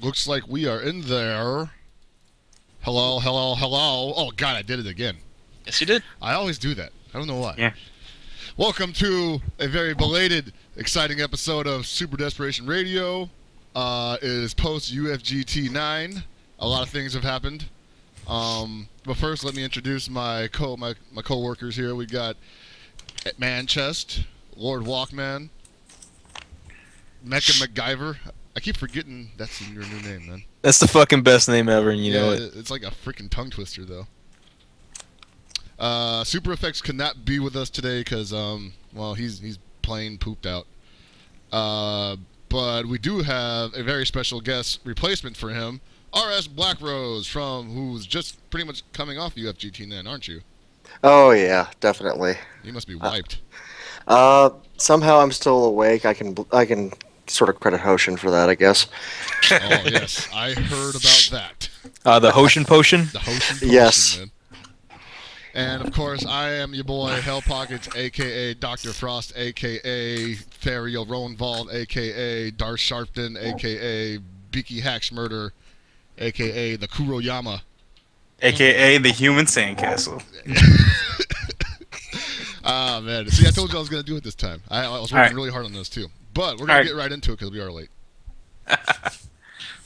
Looks like we are in there. Hello, hello, hello. Oh, God, I did it again. Yes, you did. I always do that. I don't know why. Yeah. Welcome to a very belated, exciting episode of Super Desperation Radio. It is post UFGT 9. A lot of things have happened. But first, let me introduce my co-workers here. We got Manchest, Lord Walkman, Mecha MacGyver. I keep forgetting that's your new name, man. That's the fucking best name ever, and you know it. It's like a freaking tongue twister, though. Super Effects could not be with us today because, he's plain pooped out. But we do have a very special guest replacement for him, RS Blackrose, who's just pretty much coming off UFGT 9, aren't you? Oh yeah, definitely. You must be wiped. Somehow I'm still awake. I can sort of credit Hoshin for that, I guess. Oh yes, I heard about that. The Hoshin Potion? The Hoshin Potion, Yes. man. And of course, I am your boy Hell Pockets, aka Dr. Frost, aka Theriel Rowenvald, aka Darth Sharpton, aka Beaky Haxmurder, aka the Kuroyama, AKA the Human Sandcastle. Ah man, see, I told you I was gonna do it this time. I was working really hard on those too, but we're gonna get right into it because we are late.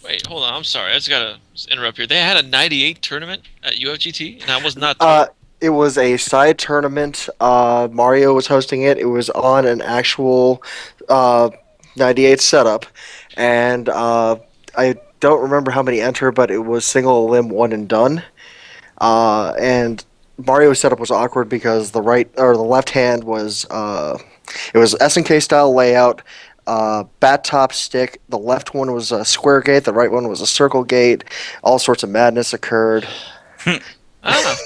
Wait, hold on. I'm sorry. I just gotta interrupt here. They had a '98 tournament at UFGT, and I was not told. It was a side tournament. Mario was hosting it. It was on an actual 98 setup, and I don't remember how many entered, but it was single limb one and done. And Mario's setup was awkward because the left hand was it was SNK style layout. Bat top stick. The left one was a square gate. The right one was a circle gate. All sorts of madness occurred. Ah,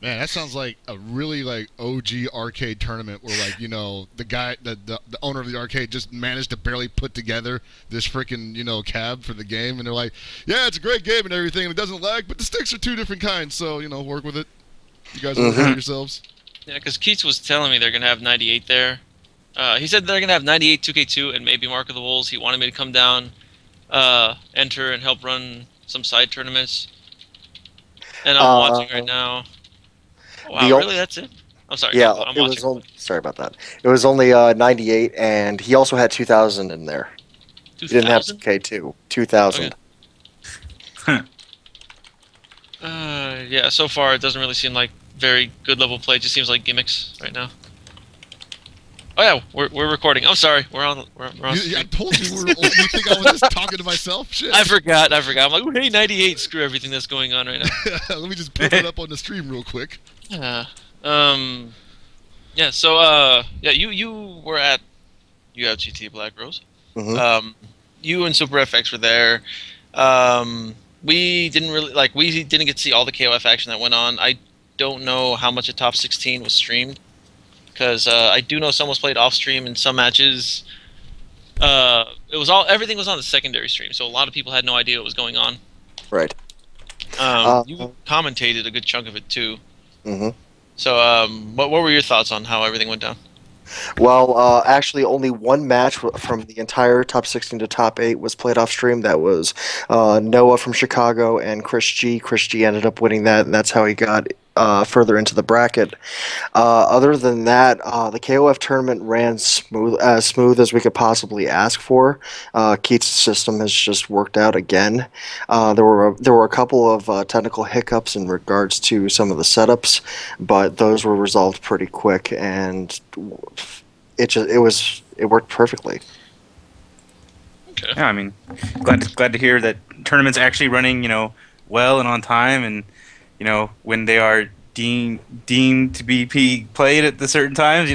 Man, that sounds like a really OG arcade tournament where the owner of the arcade just managed to barely put together this freaking cab for the game, and they're like, yeah, it's a great game and everything, and it doesn't lag, but the sticks are two different kinds, so work with it. You guys work with yourselves. yeah, because Keats was telling me they're gonna have '98 there. He said they're gonna have '98 2K2 and maybe Mark of the Wolves. He wanted me to come down, enter, and help run some side tournaments. And I'm watching right now. Wow, really? That's it? I'm sorry. Yeah, I'm it was watching. sorry about that. It was only 98, and he also had 2000 in there. He didn't have 2K2. 2000. Okay. Yeah. So far, it doesn't really seem like very good level play. It just seems like gimmicks right now. Oh yeah, we're recording. I'm sorry. We're on. I told you you think I was just talking to myself? Shit. I forgot. I'm like, hey, '98. Screw everything that's going on right now. Let me just put it up on the stream real quick. Yeah. Yeah. So you were at UFGT Black Rose. Mm-hmm. You and Super FX were there. We didn't get to see all the KOF action that went on. I don't know how much of Top 16 was streamed, because I do know some was played off stream in some matches. Everything was on the secondary stream, so a lot of people had no idea what was going on. Right. You commentated a good chunk of it too. Mm-hmm. So, what were your thoughts on how everything went down? Well, actually, only one match from the entire top 16 to top 8 was played off stream. That was Noah from Chicago and Chris G. Chris G ended up winning that, and that's how he got further into the bracket. Other than that, the KOF tournament ran as smooth as we could possibly ask for. Keats' system has just worked out again. There were a couple of technical hiccups in regards to some of the setups, but those were resolved pretty quick, and it worked perfectly. Okay. Yeah, I mean, glad to hear that tournaments actually running, well and on time, and when they are deemed to be played at the certain times,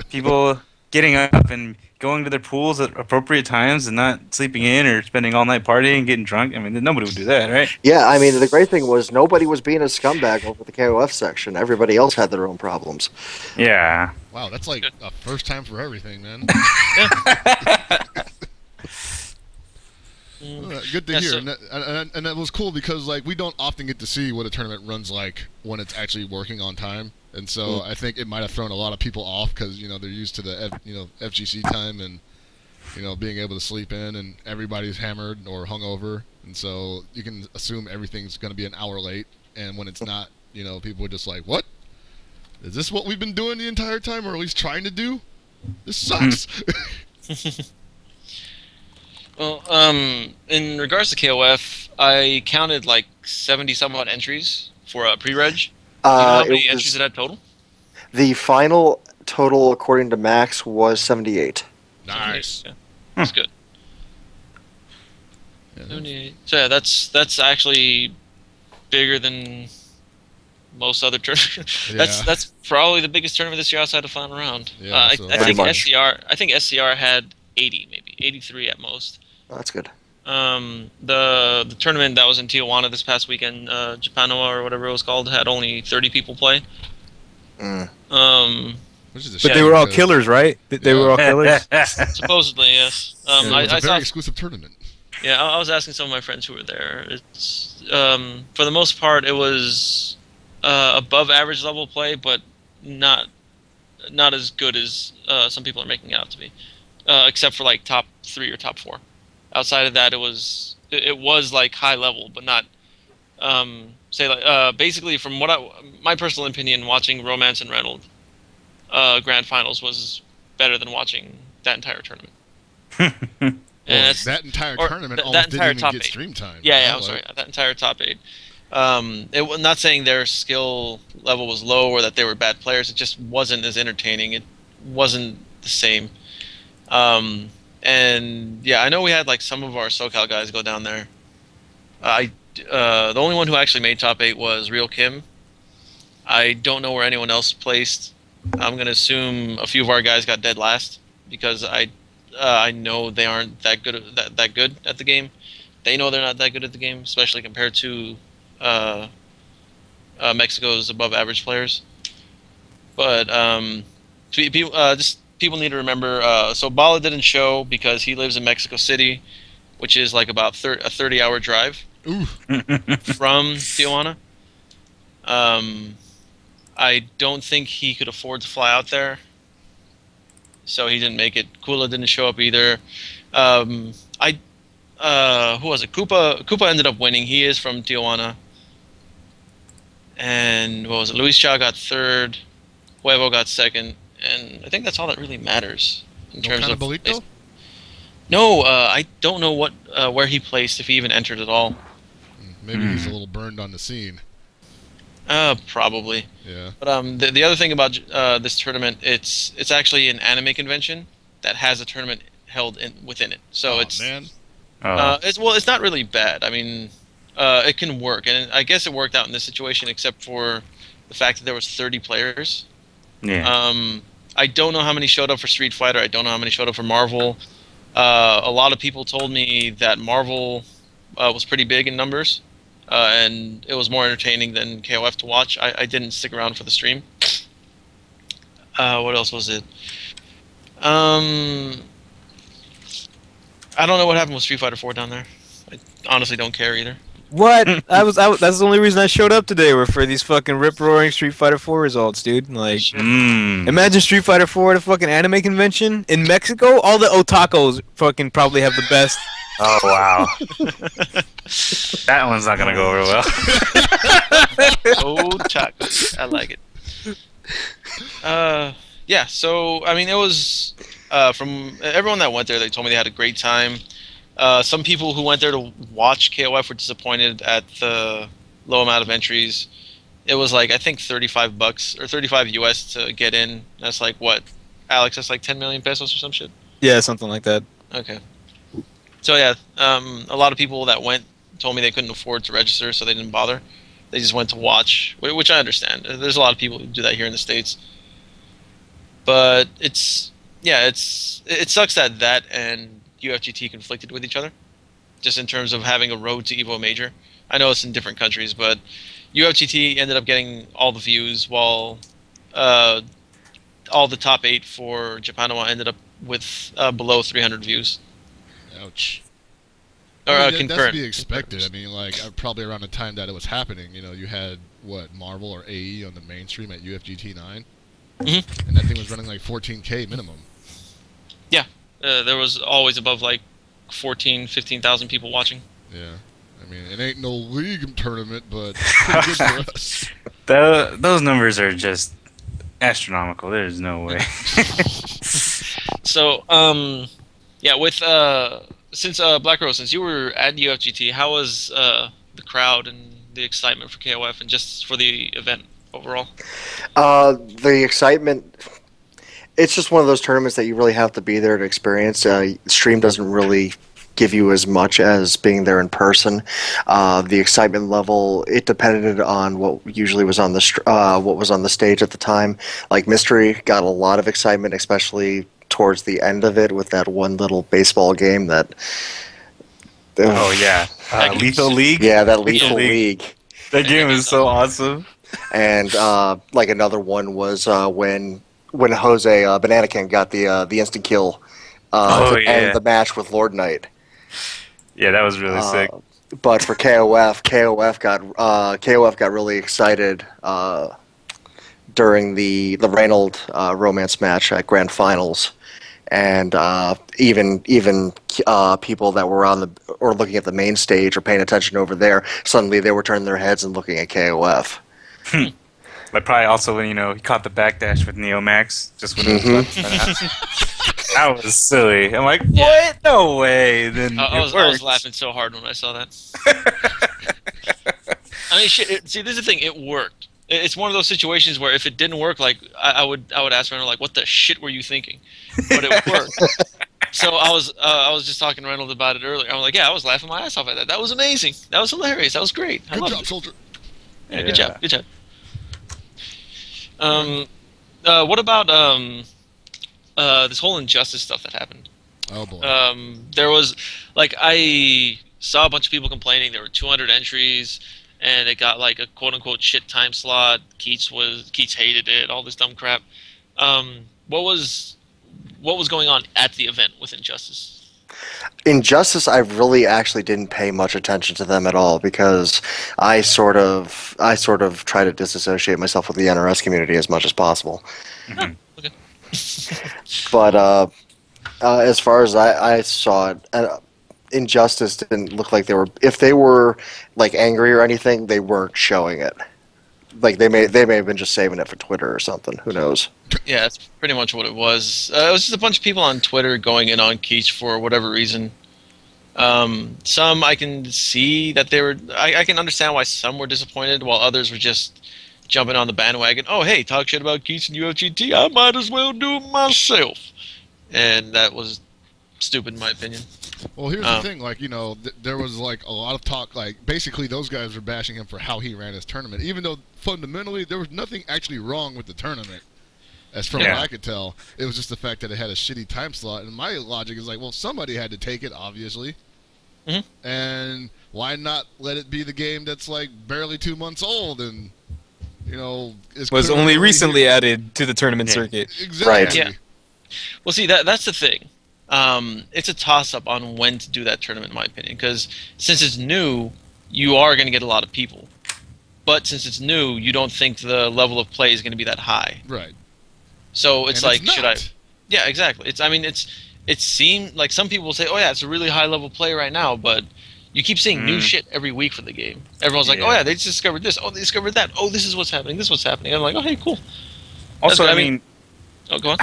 people getting up and going to their pools at appropriate times and not sleeping in or spending all night partying and getting drunk. I mean, nobody would do that, right? Yeah, I mean, the great thing was nobody was being a scumbag over the KOF section. Everybody else had their own problems. Yeah. Wow, that's like a first time for everything, man. Good to hear, and that was cool because we don't often get to see what a tournament runs like when it's actually working on time, and so I think it might have thrown a lot of people off because they're used to the FGC time, and being able to sleep in, and everybody's hammered or hungover, and so you can assume everything's going to be an hour late. And when it's not, people are just like, "What? Is this what we've been doing the entire time, or at least trying to do? This sucks." Well, in regards to KOF, I counted like 70 some odd entries for a pre-reg. Do you know how many entries it had total? The final total, according to Max, was 78. Nice. Yeah. That's good. Yeah, 78. So yeah, that's actually bigger than most other tournaments. Yeah. That's probably the biggest tournament this year outside of final round. Yeah, I so- think Pretty much. SCR had 80, maybe 83 at most. Oh, that's good. The tournament that was in Tijuana this past weekend, Japanoa or whatever it was called, had only 30 people play. Which is a But shame they were all because killers, right? They were all killers. Supposedly, yes. It was I a saw. very exclusive tournament. Yeah, I was asking some of my friends who were there. It's for the most part, it was above average level play, but not as good as some people are making it out to be. Except for like top 3 or top 4. Outside of that, it was like high level, but not basically from my personal opinion, watching Romance and Reynolds grand finals was better than watching that entire tournament. And That entire or tournament that almost entire didn't even top get 8. stream time. Yeah, I'm sorry. That entire top 8. Not saying their skill level was low or that they were bad players. It just wasn't as entertaining. It wasn't the same. And yeah, I know we had like some of our SoCal guys go down there. The only one who actually made top 8 was Real Kim. I don't know where anyone else placed. I'm gonna assume a few of our guys got dead last because I know they aren't that good at the game. They know they're not that good at the game, especially compared to Mexico's above average players. But people need to remember. So Bala didn't show because he lives in Mexico City, which is like about a 30-hour drive Ooh. from Tijuana. I don't think he could afford to fly out there, so he didn't make it. Kula didn't show up either. Who was it? Koopa ended up winning. He is from Tijuana. And what was it? Luis Cha got 3rd. Huevo got 2nd. And I think that's all that really matters in terms of. Bolito? No, I don't know where he placed, if he even entered at all. Maybe he's a little burned on the scene. Probably. Yeah. But the other thing about this tournament, it's actually an anime convention that has a tournament held within it. So man. it's not really bad. I mean, it can work, and I guess it worked out in this situation, except for the fact that there was 30 players. Yeah. I don't know how many showed up for Street Fighter. I don't know how many showed up for Marvel. A lot of people told me that Marvel was pretty big in numbers. And it was more entertaining than KOF to watch. I didn't stick around for the stream. What else was it? I don't know what happened with Street Fighter 4 down there. I honestly don't care either. What? That's the only reason I showed up today. Were for these fucking rip-roaring Street Fighter 4 results, dude. Like, imagine Street Fighter 4 at a fucking anime convention in Mexico. All the otakos fucking probably have the best. Oh wow. That one's not gonna go over well. Oh, chocolate. I like it. Yeah, so, I mean, it was, from everyone that went there, they told me they had a great time. Some people who went there to watch KOF were disappointed at the low amount of entries. It was like, I think $35 or 35 US to get in. That's like what, Alex? That's like 10 million pesos or some shit? Yeah, something like that. Okay. So yeah, a lot of people that went told me they couldn't afford to register, so they didn't bother. They just went to watch, which I understand. There's a lot of people who do that here in the States. But it sucks that and UFGT conflicted with each other, just in terms of having a road to Evo Major. I know it's in different countries, but UFGT ended up getting all the views, while all the top 8 for Japanoa ended up with below 300 views. Ouch. Or I mean, concurrent. that's to be expected. I mean, like, probably around the time that it was happening, you had, Marvel or AE on the mainstream at UFGT 9? Mm-hmm. And that thing was running like 14K minimum. Yeah. there was always above like 14, 15,000 people watching. Yeah. I mean, it ain't no league tournament, but pretty good for us. Those numbers are just astronomical. There's no way. So, yeah, with since Black Rose, since you were at UFGT, how was the crowd and the excitement for KOF and just for the event overall? The excitement. It's just one of those tournaments that you really have to be there to experience. Stream doesn't really give you as much as being there in person. The excitement level, it depended on what usually was on what was on the stage at the time. Like Mystery got a lot of excitement, especially towards the end of it with that one little baseball game that. Oh yeah, Lethal League. Yeah, that Lethal League. That game is so awesome. And like another one was when Jose Bananakin got the instant kill to end the match with Lord Knight. Yeah, that was really sick. But for KOF got really excited during the Reynolds romance match at Grand Finals, and even people that were looking at the main stage or paying attention over there, suddenly they were turning their heads and looking at KOF. But probably also when he caught the backdash with Neo Max just when it was that was silly. I'm like, what? Yeah. No way. Then I was laughing so hard when I saw that. I mean, shit. See, this is the thing. It worked. It's one of those situations where if it didn't work, like I would ask Reynolds, like, what the shit were you thinking? But it worked. So I was just talking to Reynolds about it earlier. I was like, yeah, I was laughing my ass off at that. That was amazing. That was hilarious. That was great. I Good loved job, it. soldier. Yeah, good job. Good job. What about this whole injustice stuff that happened? Oh boy. There was, like, I saw a bunch of people complaining there were 200 entries, and it got like a quote unquote shit time slot. Keats hated it, all this dumb crap. What was going on at the event with Injustice? Injustice, I really actually didn't pay much attention to them at all because I sort of try to disassociate myself with the NRS community as much as possible. Oh, okay. But as far as I saw it, Injustice didn't look like they were. If they were like angry or anything, they weren't showing it. Like they may have been just saving it for Twitter or something. Who knows? Yeah, that's pretty much what it was. It was just a bunch of people on Twitter going in on Keach for whatever reason. Some I can see that they were. I can understand why some were disappointed, while others were just jumping on the bandwagon. Oh, hey, talk shit about Keach and UFGT. I might as well do it myself. And that was stupid in my opinion. Well, here's the thing, like, there was, like, a lot of talk, like, basically those guys were bashing him for how he ran his tournament, even though, fundamentally, there was nothing actually wrong with the tournament, as from what I could tell. It was just the fact that it had a shitty time slot, and my logic is like, well, somebody had to take it, obviously, and why not let it be the game that's, like, barely 2 months old, and, was only recently added to the tournament circuit. Exactly. Right. Yeah. Well, see, that's the thing. It's a toss-up on when to do that tournament, in my opinion, because since it's new, you are going to get a lot of people. But since it's new, you don't think the level of play is going to be that high. Right. So it's And like, it's should I? not. Yeah, exactly. It seemed like some people will say, oh yeah, it's a really high level play right now, but you keep seeing new shit every week for the game. Everyone's like, oh yeah, they just discovered this. Oh, they discovered that. Oh, this is what's happening. This is what's happening. And I'm like, oh hey, cool. Also, That's- I mean, oh, go on.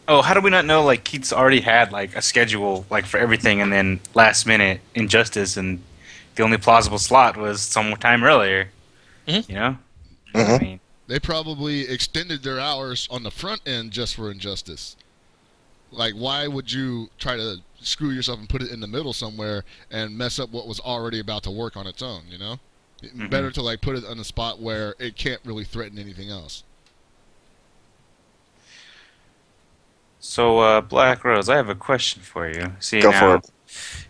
Oh, how do we not know, like, Keats already had, like, a schedule, like, for everything, and then last minute Injustice, and the only plausible slot was some time earlier, you know? I mean, They probably extended their hours on the front end just for Injustice. Like, why would you try to screw yourself and put it in the middle somewhere and mess up what was already about to work on its own, Better to, like, put it on a spot where it can't really threaten anything else. so, Black Rose, I have a question for you. See, Go now, for it.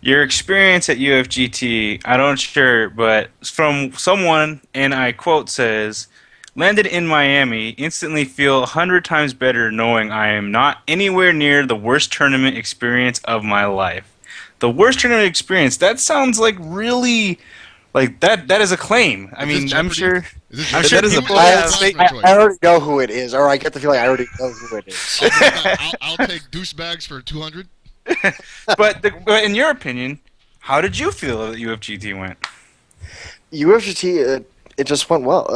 your experience at UFGT, I don't sure, but from someone, and I quote, says, landed in Miami, instantly feel 100 times better knowing I am not anywhere near the worst tournament experience of my life. The worst tournament experience, that sounds like really, like, that is a claim. I mean, I'm sure... I'm sure that is a people bold have- statement. I already know who it is, or I get the feeling I already know who it is. I'll take douchebags for 200. But in your opinion, how did you feel that UFGT went? UFGT, it just went well.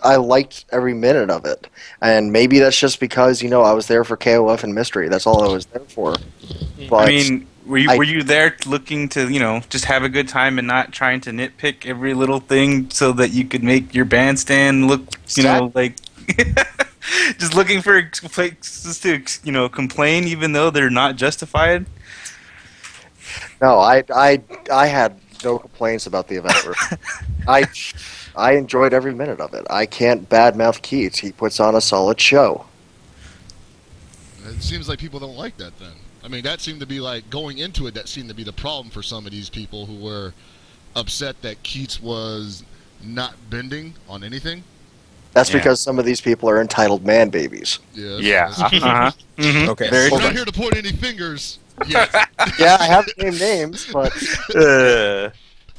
I liked every minute of it, and maybe that's just because I was there for KOF and Mystery. That's all I was there for. But I mean, were you there looking to just have a good time and not trying to nitpick every little thing so that you could make your bandstand look like just looking for places to complain even though they're not justified? no, I had no complaints about the event. I enjoyed every minute of it. I can't badmouth Keats. He puts on a solid show. It seems like people don't like that then. I mean, that seemed to be like, going into it, that seemed to be the problem for some of these people who were upset that Keats was not bending on anything. That's because some of these people are entitled man babies. Yes, Yeah. Mm-hmm. Okay. Very We're true. not here to point any fingers yet. Yeah, I have named names, but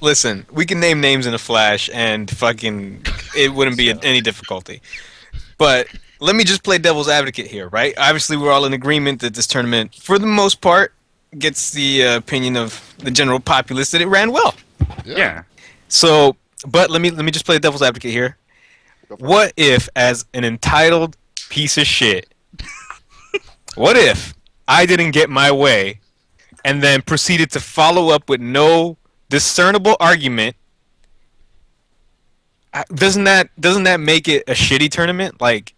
Listen, we can name names in a flash, and fucking it wouldn't be any difficulty. But let me just play devil's advocate here, right? Obviously, we're all in agreement that this tournament, for the most part, gets the opinion of the general populace that it ran well. Yeah. So, but let me just play devil's advocate here. What if, as an entitled piece of shit, what if I didn't get my way, and then proceeded to follow up with no discernible argument? Doesn't that make it a shitty tournament? Like,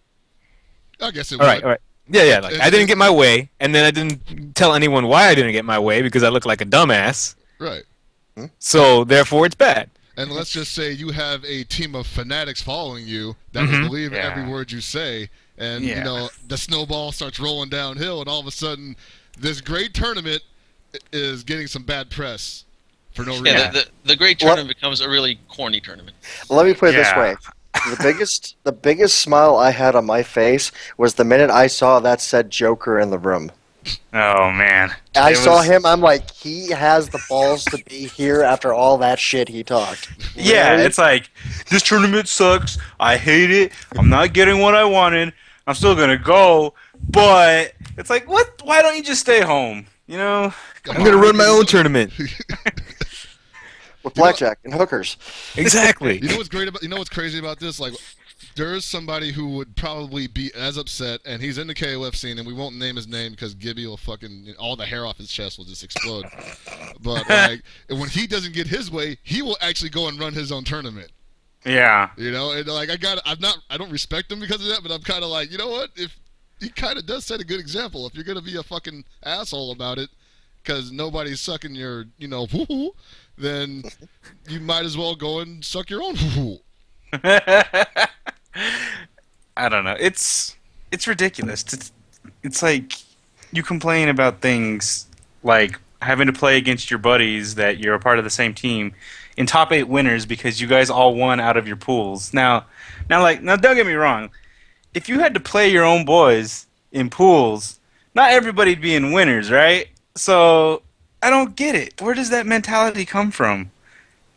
I guess it all would. right. Yeah. Like, I didn't get my way, and then I didn't tell anyone why I didn't get my way because I look like a dumbass. Right. So therefore, it's bad. And let's just say you have a team of fanatics following you that will believe every word you say, and the snowball starts rolling downhill, and all of a sudden, this great tournament is getting some bad press for no reason. Yeah, the great tournament becomes a really corny tournament. let me put it this way. The biggest smile I had on my face was the minute I saw that said Joker in the room. Oh man. I saw him, I'm like, he has the balls to be here after all that shit he talked. Yeah, Really? it's like, this tournament sucks. I hate it. I'm not getting what I wanted. I'm still gonna go, but it's like, what? Why don't you just stay home? I'm gonna run my own tournament. With blackjack and hookers. Exactly. You know what's crazy about this? Like, there's somebody who would probably be as upset, and he's in the KOF scene, and we won't name his name because Gibby will all the hair off his chest will just explode. But like, when he doesn't get his way, he will actually go and run his own tournament. Yeah. And like, I don't respect him because of that, but I'm kind of like, you know what? If he kind of does set a good example, if you're gonna be a fucking asshole about it, because nobody's sucking your, hoo-hoo, then you might as well go and suck your own hoo-hoo. I don't know. It's ridiculous. It's like you complain about things like having to play against your buddies that you're a part of the same team in top 8 winners because you guys all won out of your pools. Now don't get me wrong. If you had to play your own boys in pools, not everybody'd be in winners, right? So I don't get it. Where does that mentality come from?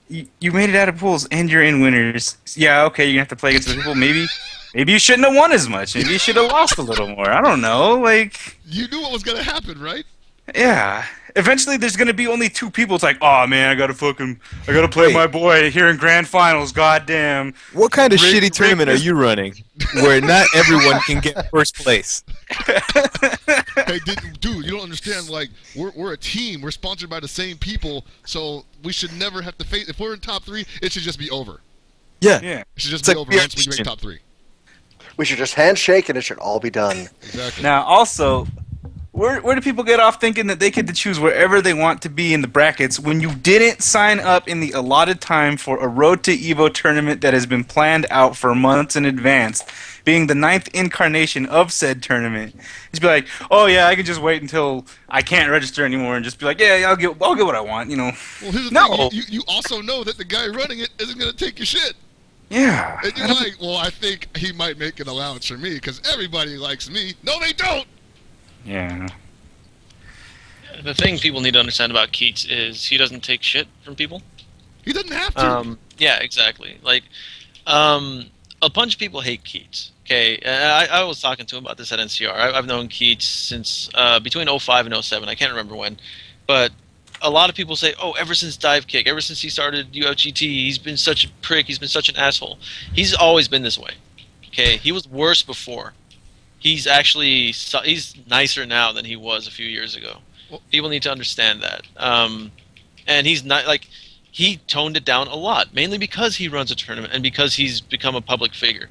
You made it out of pools and you're in winners. Yeah, okay, you're gonna have to play against the people. Maybe you shouldn't have won as much. Maybe you should have lost a little more. I don't know. Like, you knew what was gonna happen, right? Yeah. Eventually, there's gonna be only 2 people. It's like, oh man, I gotta play my boy here in grand finals. Goddamn. What kind of shitty tournament are you running where not everyone can get first place? Hey, dude, you don't understand. Like, we're a team. We're sponsored by the same people, so we should never have to face. If we're in top 3, it should just be over. Yeah. It should just It's be like over once we make top 3. We should just handshake and it should all be done. Exactly. Now, also, where do people get off thinking that they get to choose wherever they want to be in the brackets when you didn't sign up in the allotted time for a Road to Evo tournament that has been planned out for months in advance, being the 9th incarnation of said tournament? Just be like, oh yeah, I can just wait until I can't register anymore and just be like, yeah, I'll get what I want, Well, here's the No. thing. You also know that the guy running it isn't gonna take your shit. Yeah. And you're like, well, I think he might make an allowance for me because everybody likes me. No, they don't. Yeah. The thing people need to understand about Keats is he doesn't take shit from people. He doesn't have to. Yeah, exactly. Like, a bunch of people hate Keats. Okay, I was talking to him about this at NCR. I've known Keats since between '05 and '07. I can't remember when, but a lot of people say, "Oh, ever since Dive Kick, ever since he started UFGT, he's been such a prick. He's been such an asshole." He's always been this way. Okay, he was worse before. He's nicer now than he was a few years ago. Well- People need to understand that. And he's not like he toned it down a lot, mainly because he runs a tournament and because he's become a public figure.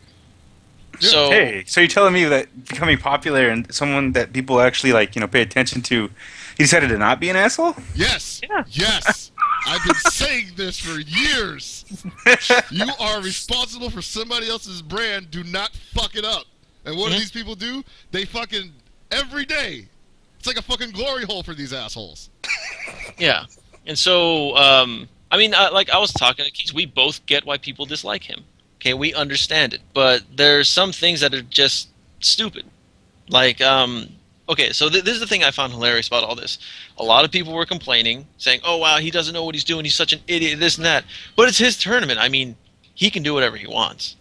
Yeah. So Hey, so you're telling me that becoming popular and someone that people actually like, pay attention to, he decided to not be an asshole? Yes. Yeah. Yes. I've been saying this for years. You are responsible for somebody else's brand. Do not fuck it up. And what do these people do? They fucking every day. It's like a fucking glory hole for these assholes. yeah, and so I mean, like I was talking to Keith, we both get why people dislike him. Okay, we understand it, but there's some things that are just stupid. Like okay, so this is the thing I found hilarious about all this. A lot of people were complaining, saying, "Oh wow, he doesn't know what he's doing. He's such an idiot. This and that." But it's his tournament. I mean, he can do whatever he wants.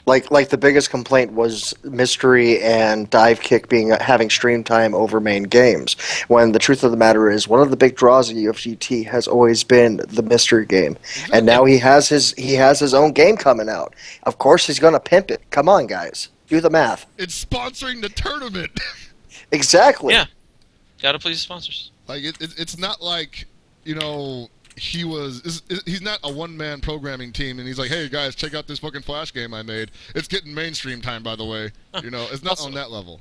Like the biggest complaint was Mystery and Dive Kick having stream time over main games. When the truth of the matter is, one of the big draws of UFGT has always been the Mystery game, and now he has his own game coming out. Of course, he's gonna pimp it. Come on, guys, do the math. It's sponsoring the tournament. Exactly. Yeah, gotta please the sponsors. Like it's not like he's not a one-man programming team and he's like, hey guys, check out this fucking Flash game I made. It's getting mainstream time, by the way. It's not Also, on that level.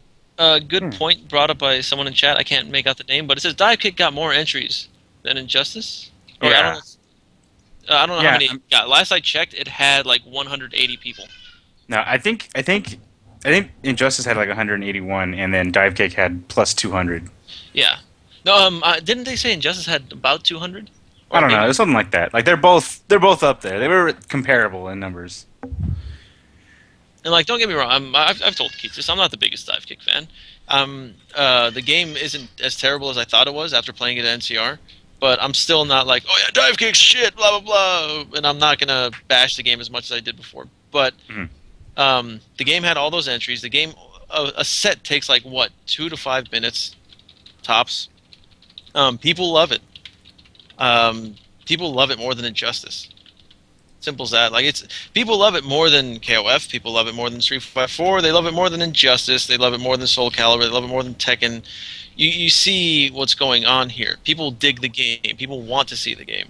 Good point brought up by someone in chat. I can't make out the name, but it says Dive Kick got more entries than Injustice. Or Yeah. I don't know Yeah, how many it got. Last I checked, it had like 180 people. No, I think Injustice had like 181, and then Dive Kick had plus 200. Yeah. No, didn't they say Injustice had about 200? Or I don't know, maybe- it was something like that. Like they're both up there. They were comparable in numbers. And like, don't get me wrong, I've told Keith this. I'm not the biggest Dive Kick fan. The game isn't as terrible as I thought it was after playing it at NCR. But I'm still not like, oh yeah, Dive Kick's shit, blah blah blah. And I'm not gonna bash the game as much as I did before. But the game had all those entries. The game, a set takes like what, 2 to 5 minutes, tops. People love it. People love it more than Injustice. Simple as that. Like people love it more than KOF. People love it more than Street Fighter 4. They love it more than Injustice. They love it more than Soul Calibur. They love it more than Tekken. You see what's going on here. People dig the game. People want to see the game.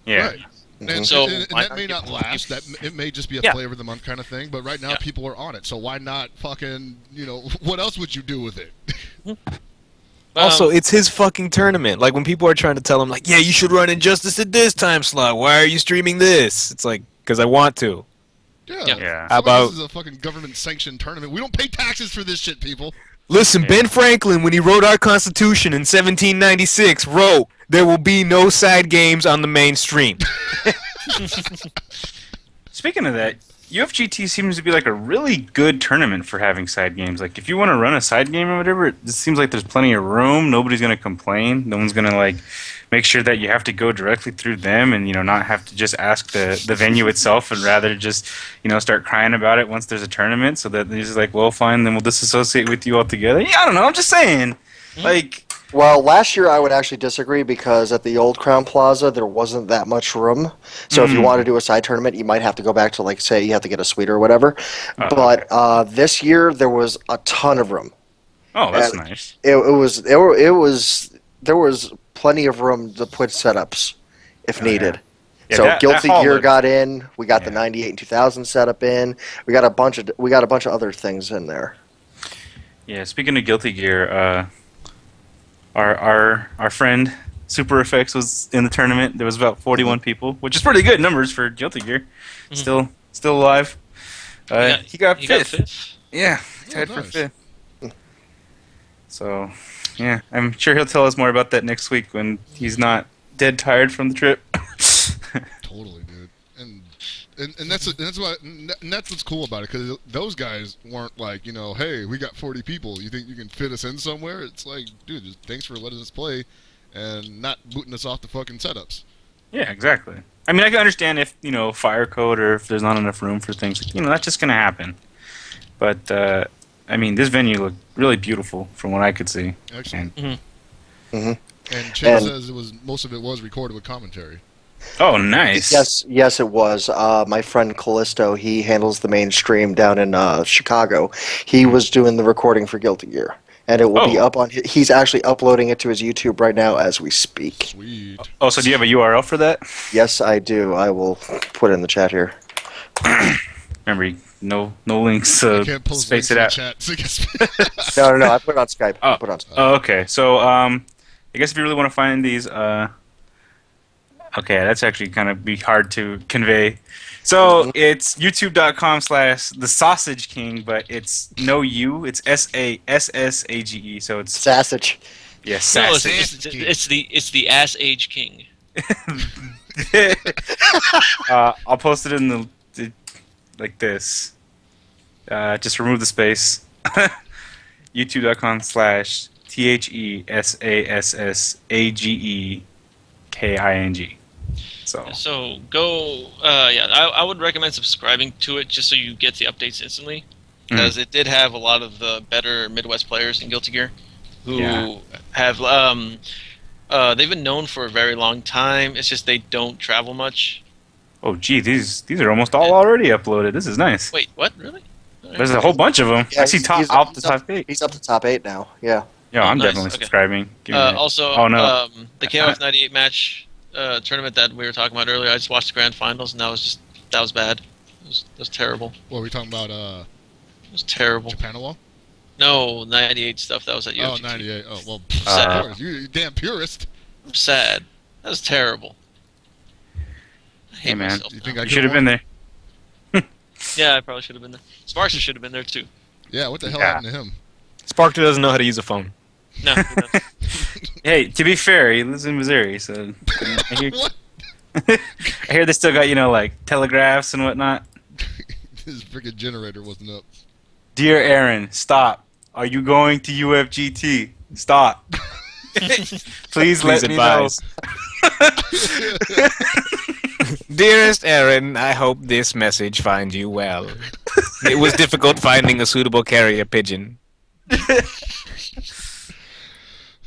Yeah. Right. And, So- and that may not last. It may just be a Yeah. flavor of the month kind of thing. But right now, Yeah. people are on it. So why not fucking? What else would you do with it? Also, it's his fucking tournament. Like, when people are trying to tell him, like, yeah, you should run Injustice at this time slot. Why are you streaming this? It's like, because I want to. Yeah. Yeah. How about... This is a fucking government-sanctioned tournament. We don't pay taxes for this shit, people. Listen, Yeah. Ben Franklin, when he wrote our Constitution in 1796, wrote, there will be no side games on the mainstream. Speaking of that, UFGT seems to be like a really good tournament for having side games. Like if you want to run a side game or whatever, it seems like there's plenty of room. Nobody's going to complain. No one's going to like make sure that you have to go directly through them and not have to just ask the venue itself and rather just start crying about it once there's a tournament, so that they're just like, well, fine, then we'll disassociate with you altogether. Yeah, I don't know. I'm just saying. Like, Well, last year I would actually disagree because at the old Crown Plaza there wasn't that much room. So if you want to do a side tournament, you might have to go back to, like, say you have to get a suite or whatever. But this year there was a ton of room. oh, that's Yeah. nice. There was plenty of room to put setups if Oh, yeah. needed. Yeah, So that Guilty hall Gear looked- got in. We got the Yeah. 98 and 2000 setup in. We got a bunch of other things in there. Yeah, speaking of Guilty Gear, our friend Super Effects was in the tournament. There was about 41 people, which is pretty good numbers for Guilty Gear. Still alive. He got fifth. Yeah, tied for nice. fifth. So, yeah, I'm sure he'll tell us more about that next week when he's not dead tired from the trip. Totally, dude. And that's what's cool about it, because those guys weren't like, hey, we got 40 people. You think you can fit us in somewhere? It's like, dude, just thanks for letting us play and not booting us off the fucking setups. Yeah, exactly. I mean, I can understand if, fire code or if there's not enough room for things. That's just going to happen. But I mean, this venue looked really beautiful from what I could see. Excellent. And, And Chen says most of it was recorded with commentary. oh, nice. Yes, it was. My friend Callisto, he handles the mainstream down in Chicago. He was doing the recording for Guilty Gear, and it will be up on. He's actually uploading it to his YouTube right now as we speak. Sweet. Oh, so do you have a URL for that? Yes, I do. I will put it in the chat here. Remember, no links. I can't post Space links it in the out. chat. So I guess No. I put it on Skype. Oh. I put it on Skype. Oh, okay. So, I guess if you really want to find these, okay, that's actually kind of be hard to convey. So it's youtube.com/the Sausage King, but it's no U. It's SASSAGE. So it's Sausage. yes, No, Sausage. it's the Ass Age King. I'll post it in the like this. Just remove the space. youtube.com/THESASSAGEKING. So go. I would recommend subscribing to it just so you get the updates instantly, because it did have a lot of the better Midwest players in Guilty Gear, who have they've been known for a very long time. It's just they don't travel much. oh gee, these are almost all already uploaded. This is nice. Wait, what? Really? There's a whole bunch of them. Yeah, I see he's top up 8. He's up to top 8 now. Yeah. Yeah, I'm nice, definitely okay. subscribing. Give me that. Also, oh no. the KOF 98 match tournament that we were talking about earlier. I just watched the grand finals, and that was bad. It was terrible. what were we talking about? It was terrible. Japanawal? No, 98 stuff. That was at Oh, UFC. 98. Oh, well, Sad. of course. You damn purist. I'm sad. That was terrible. I hate Hey, man. myself You now. think I You should have been there. Yeah, I probably should have been there. Sparks should have been there too. Yeah, what the hell Yeah. happened to him? Sparkter doesn't know how to use a phone. No. Hey, to be fair, he lives in Missouri, so I hear, What? I hear they still got like telegraphs and whatnot. His freaking generator wasn't up. Dear Aaron, stop. Are you going to UFGT? Stop. Please let me advise. know. Dearest Aaron, I hope this message finds you well. It was difficult finding a suitable carrier pigeon.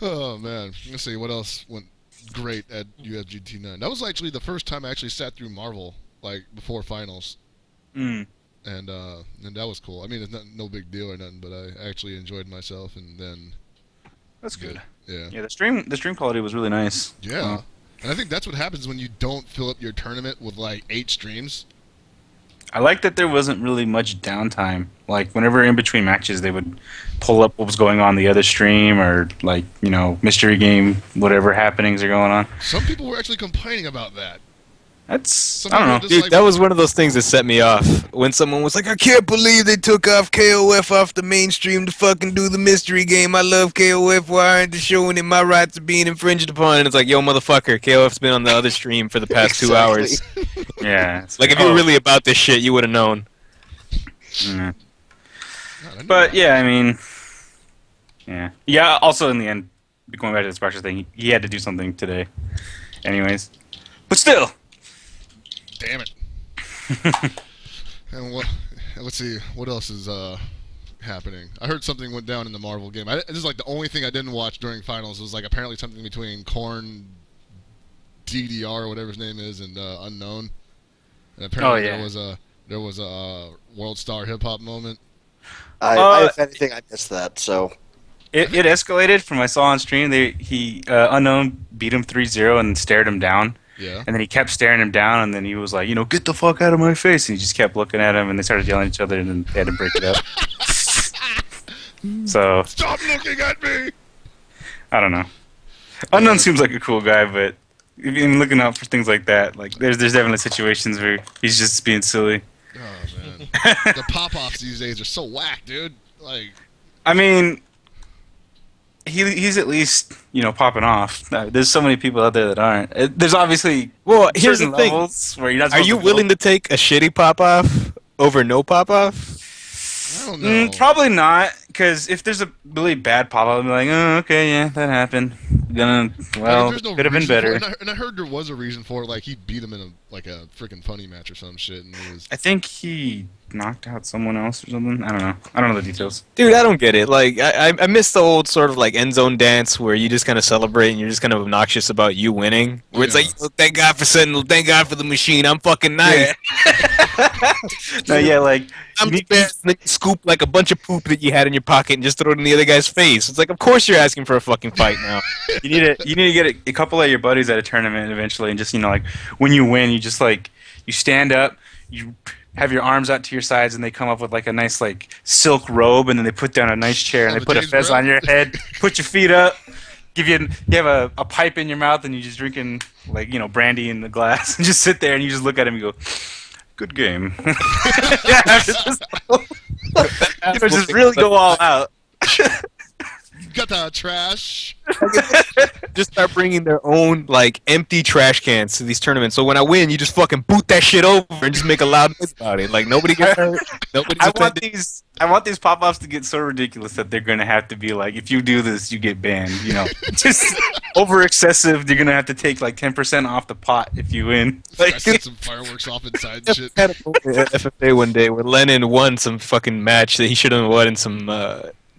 Oh, man. Let's see, what else went great at UFGT 9? That was actually the first time I actually sat through Marvel, like, before finals. Mm. And that was cool. I mean, it's no big deal or nothing, but I actually enjoyed myself, and then... That's good. Yeah. Yeah, the stream quality was really nice. Yeah. And I think that's what happens when you don't fill up your tournament with, like, 8 streams. I like that there wasn't really much downtime. Like, whenever in between matches, they would pull up what was going on the other stream, or, like, mystery game, whatever happenings are going on. Some people were actually complaining about that. That's, I people don't know. just Dude, like- that was one of those things that set me off. When someone was like, I can't believe they took off KOF off the mainstream to fucking do the mystery game. I love KOF. Why aren't they showing it? My rights are being infringed upon. And it's like, yo, motherfucker, KOF's been on the other stream for the past 2 hours. Yeah. It's Like, if you were really about this shit, you would have known. Yeah. God, I knew But that. yeah, I mean, yeah. Also, in the end, going back to the Sparks thing, he had to do something today, anyways. But still, Damn it. And let's see, what else is happening? I heard something went down in the Marvel game. This is like the only thing I didn't watch during finals. Was like apparently something between Korn, DDR, or whatever his name is, and Unknown. And apparently there was a World Star Hip Hop moment. If anything, I missed that. So it escalated from I saw on stream. Unknown beat him 3-0 and stared him down. Yeah. And then he kept staring him down, and then he was like, get the fuck out of my face. And he just kept looking at him, and they started yelling at each other, and then they had to break it up. So, Stop looking at me! I don't know. Unknown seems like a cool guy, but if you're looking out for things like that, like there's definitely situations where he's just being silly. Oh, man. The pop-offs these days are so whack, dude. Like, I mean, he's at least popping off. There's so many people out there that aren't. There's obviously Here's the certain thing. levels where you're not. Are you willing to take a shitty pop-off over no pop-off? I don't know. Probably not, because if there's a really bad pop, I'll be like, oh, okay, yeah, that happened. Well, there's no could have been reason for better. it. And I heard there was a reason for it. Like, he beat him in a freaking funny match or some shit. And it was... I think he knocked out someone else or something. I don't know. I don't know the details. Dude, I don't get it. Like, I miss the old sort of like end zone dance where you just kind of celebrate and you're just kind of obnoxious about you winning. Where it's like, oh, thank God for Sentinel, thank God for the machine. I'm fucking nice. No, yeah, like I'm the best. And then you scoop like a bunch of poop that you had in your pocket and just throw it in the other guy's face. It's like, of course you're asking for a fucking fight now. you need to get a couple of your buddies at a tournament eventually, and just like when you win, you just like you stand up, you have your arms out to your sides, and they come up with like a nice like silk robe, and then they put down a nice chair, and they put a fez on your head, put your feet up, you have a pipe in your mouth, and you just drinking like brandy in the glass, and just sit there and you just look at him and go, "Good game." Just really go all out. Got the trash. Just start bringing their own like empty trash cans to these tournaments. So when I win, you just fucking boot that shit over and just make a loud noise about it. Like nobody gets hurt. Nobody's offended. I want these pop-ups to get so ridiculous that they're gonna have to be like, if you do this, you get banned. Just over excessive. You're gonna have to take like 10% off the pot if you win. I set some fireworks off inside and shit. I had a moment at FFA one day where Lennon won some fucking match that he should have won in some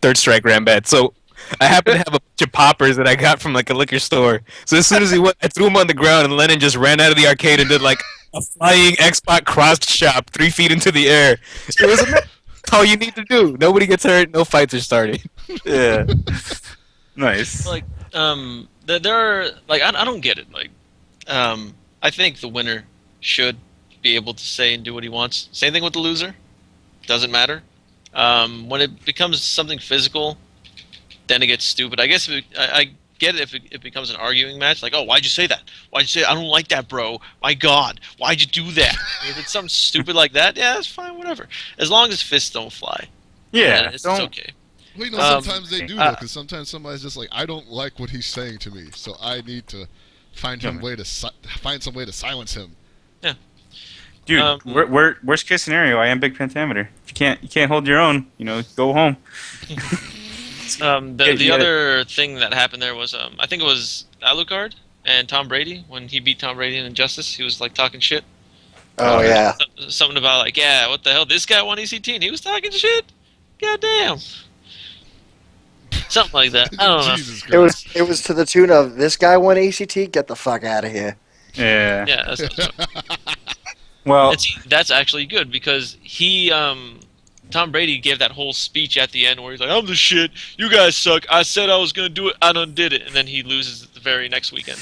third strike Rambat. So I happen to have a bunch of poppers that I got from like a liquor store. So as soon as he went, I threw him on the ground, and Lennon just ran out of the arcade and did like a flying Xbox cross chop 3 feet into the air. It was that's all you need to do. Nobody gets hurt. No fights are starting. Yeah. Nice. Like, there are like I don't get it. Like, I think the winner should be able to say and do what he wants. Same thing with the loser. Doesn't matter. When it becomes something physical, then it gets stupid. I guess I get it if it becomes an arguing match. Like, oh, why'd you say that? Why'd you say I don't like that, bro? My God, why'd you do that? If it's something stupid like that, yeah, that's fine, whatever. As long as fists don't fly. Yeah, it's okay. Well, sometimes they do though, because sometimes somebody's just like, I don't like what he's saying to me, so I need to find some way to silence him. Yeah. Dude, worst case scenario, I am big pentameter. If you can't hold your own, go home. The other thing that happened there was I think it was Alucard and Tom Brady when he beat Tom Brady in Injustice. He was like talking shit. Oh yeah. Something about like, yeah, what the hell? This guy won ECT and he was talking shit. God damn. Something like that. I don't know. Jesus Christ. It was to the tune of this guy won ACT. Get the fuck out of here. Yeah. Yeah. Well, that's actually good because he Tom Brady gave that whole speech at the end where he's like, I'm the shit, you guys suck, I said I was going to do it, I done did it, and then he loses the very next weekend.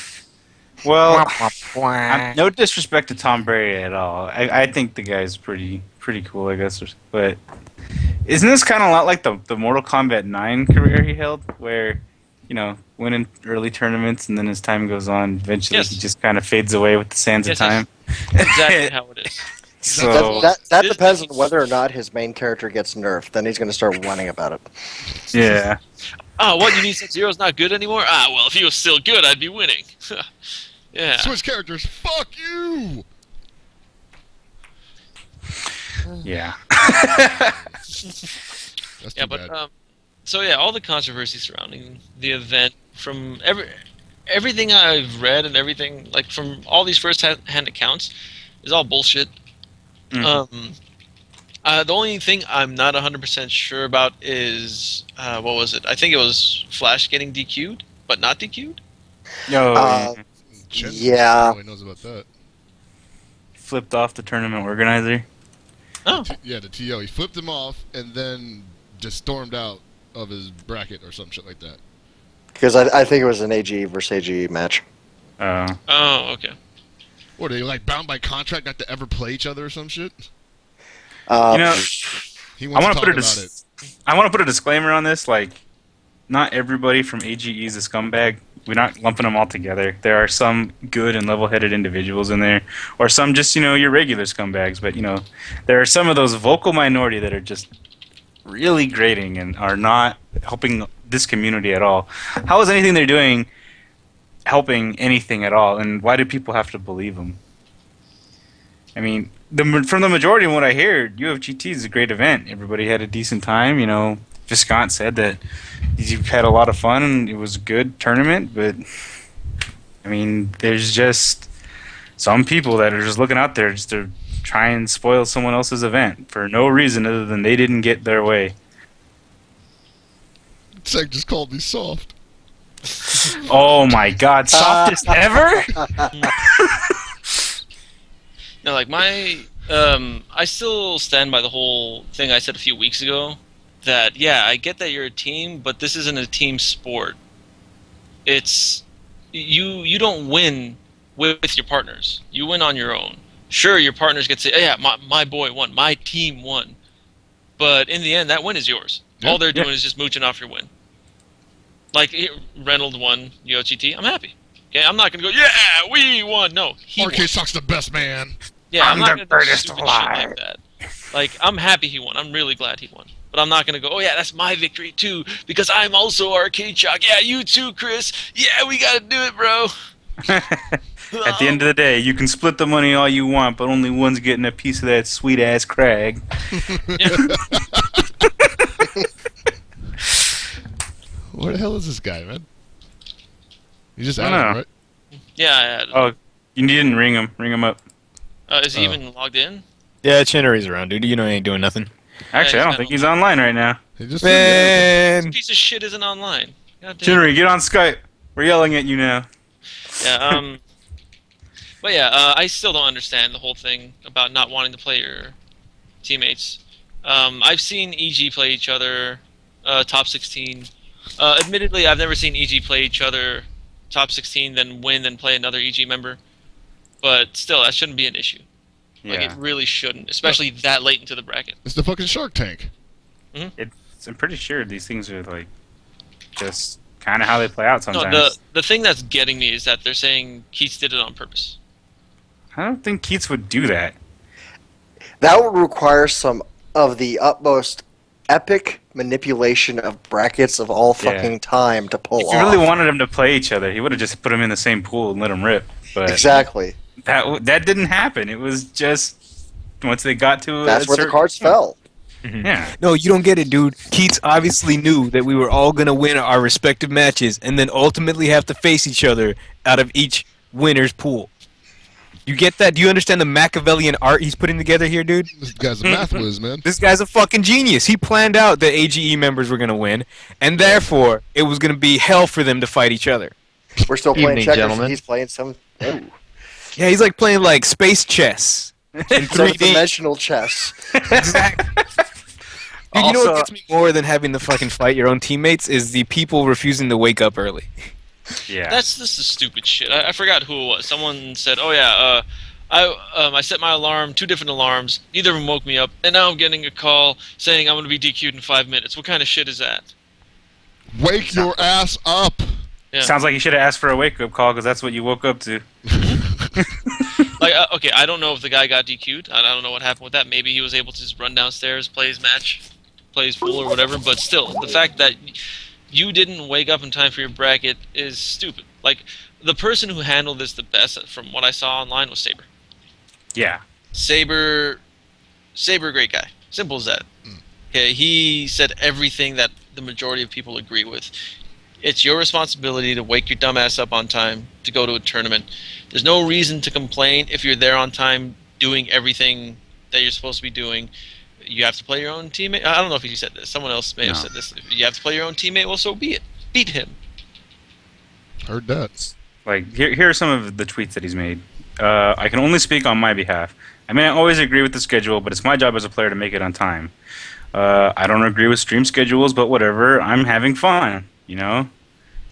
Well, no disrespect to Tom Brady at all. I think the guy's pretty cool, I guess. But isn't this kind of a lot like the Mortal Kombat 9 career he held, where, winning early tournaments and then as time goes on, eventually he just kind of fades away with the sands of time? Exactly how it is. So that depends on whether or not his main character gets nerfed. Then he's going to start whining about it. Yeah. Oh, what, you need Sub-Zero's not good anymore? Ah, well, if he was still good, I'd be winning. Yeah. Switch characters. Fuck you. Yeah. That's Yeah, too but bad. so yeah, all the controversy surrounding the event, from everything I've read and everything, like from all these first-hand accounts, is all bullshit. Mm-hmm. The only thing I'm not 100% sure about is what was it? I think it was Flash getting DQ'd, but not DQ'd. Chen yeah. really knows about that. Flipped off the tournament organizer. Oh, Yeah, the TO. He flipped him off and then just stormed out of his bracket or some shit like that. Because I think it was an AG versus AG match. oh, okay. What, are they like bound by contract not to ever play each other or some shit? He He I wants want to to talk put about it. I want to put a disclaimer on this. Like, not everybody from AGE is a scumbag. We're not lumping them all together. There are some good and level-headed individuals in there, or some just your regular scumbags. But there are some of those vocal minority that are just really grating and are not helping this community at all. How is anything they're doing helping anything at all? And why do people have to believe them? I mean, from the majority of what I hear, UFGT is a great event. Everybody had a decent time. Viscount said that you've had a lot of fun and it was a good tournament, but I mean, there's just some people that are just looking out there just to try and spoil someone else's event for no reason other than they didn't get their way. Seg just called me soft. Oh my god, softest ever? No, like I still stand by the whole thing I said a few weeks ago. That I get that you're a team, but this isn't a team sport. It's you don't win with your partners. You win on your own. Sure, your partners get to say, "Yeah, my boy won, my team won," but in the end, that win is yours. Yeah. All they're doing is just mooching off your win. Like Reynolds won UOGT, I'm happy. Okay, I'm not gonna go, "Yeah, we won." No, he RK won. sucks the best man. Yeah, I'm not the gonna do greatest stupid alive. shit like that. Like, I'm happy he won. I'm really glad he won. But I'm not gonna go, "Oh yeah, that's my victory too, because I'm also Arcade Shock." Yeah, you too, Chris. Yeah, we gotta do it, bro. At the end of the day, you can split the money all you want, but only one's getting a piece of that sweet ass crag. Where the hell is this guy, man? You just I don't added him, know. right? Yeah. Oh, you didn't ring him. Ring him up. Is he Oh. even logged in? Yeah, Chinnery's around, dude. You know he ain't doing nothing. Actually, I don't think he's online right now. He just Man, This piece of shit isn't online. God damn. Chinnery, get on Skype. We're yelling at you now. Yeah. But I still don't understand the whole thing about not wanting to play your teammates. I've seen EG play each other, top 16. Admittedly, I've never seen EG play each other top 16, then win, then play another EG member. But still, that shouldn't be an issue. Like, it really shouldn't, especially that late into the bracket. It's the fucking Shark Tank. I'm pretty sure these things are like just kind of how they play out sometimes. No, the thing that's getting me is that they're saying Keats did it on purpose. I don't think Keats would do that. That would require some of the utmost epic manipulation of brackets of all Yeah. fucking time to pull If off. you really wanted them to play each other, he would have just put them in the same pool and let them rip. But Exactly. that didn't happen. It was just once they got to That's a where the certain cards point. fell. Yeah. no, you don't get it, dude. Keats obviously knew that we were all gonna win our respective matches, and then ultimately have to face each other out of each winner's pool. You get that? Do you understand the Machiavellian art he's putting together here, dude? This guy's a math whiz, man. This guy's a fucking genius. He planned out that AGE members were gonna win, and therefore it was gonna be hell for them to fight each other. We're still playing Evening, checkers. gentlemen. And he's playing some Yeah, he's like playing like space chess in 3D. dimensional chess. Exactly. Dude, you know Also- what gets me more than having to fucking fight your own teammates is the people refusing to wake up early. Yeah. This is stupid shit. I forgot who it was. Someone said, "Oh yeah, I set my alarm, 2 different alarms. Neither of them woke me up, and now I'm getting a call saying I'm going to be DQ'd in 5 minutes. What kind of shit is that?" Wake your ass up. Yeah. Sounds like you should have asked for a wake-up call because that's what you woke up to. Like, okay, I don't know if the guy got DQ'd. I don't know what happened with that. Maybe he was able to just run downstairs, play his match, play his pool or whatever. But still, the fact that you didn't wake up in time for your bracket is stupid. Like, the person who handled this the best, from what I saw online, was Saber. Yeah. Saber, great guy. Simple as that. Okay, he said everything that the majority of people agree with. It's your responsibility to wake your dumb ass up on time to go to a tournament. There's no reason to complain if you're there on time doing everything that you're supposed to be doing. You have to play your own teammate. I don't know if he said this. Someone else may have No. said this. If you have to play your own teammate, well, so be it. Beat him. Heard that. Like, here are some of the tweets that he's made. I can only speak on my behalf. I may not always agree with the schedule, but it's my job as a player to make it on time. I don't agree with stream schedules, but whatever. I'm having fun, you know?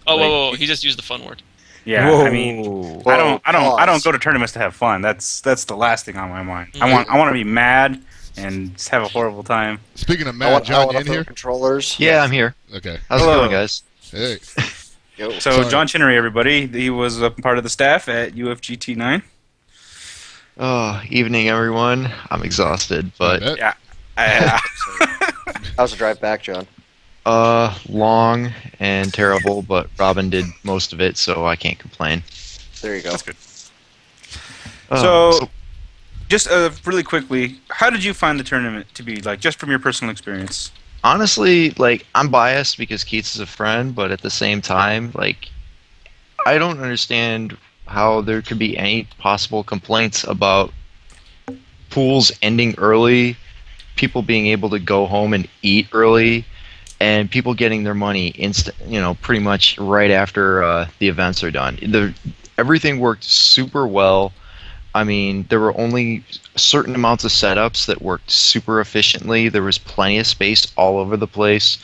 Oh, Like- whoa. He just used the fun word. Yeah, Whoa. I mean, Whoa, I don't pause. go to tournaments to have fun. That's the last thing on my mind. Mhm. I want to be mad and just have a horrible time. Speaking of I Mad want, John, you to in throw here? controllers. Yeah, I'm here. Okay. How's it Hello. going, guys? Hey. Yo. So Sorry. John Chinnery, everybody, he was a part of the staff at UFGT 9. Oh, evening, everyone. I'm exhausted, but Bet. Yeah. How's the drive back, John? long and terrible. But Robin did most of it, so I can't complain. There you go. That's good. Uh, So, just really quickly, how did you find the tournament to be like, just from your personal experience? honestly, like, I'm biased because Keats is a friend, but at the same time, like, I don't understand how there could be any possible complaints about pools ending early, people being able to go home and eat early, and people getting their money pretty much right after the events are done. Everything worked super well. I mean, there were only certain amounts of setups that worked super efficiently. There was plenty of space all over the place.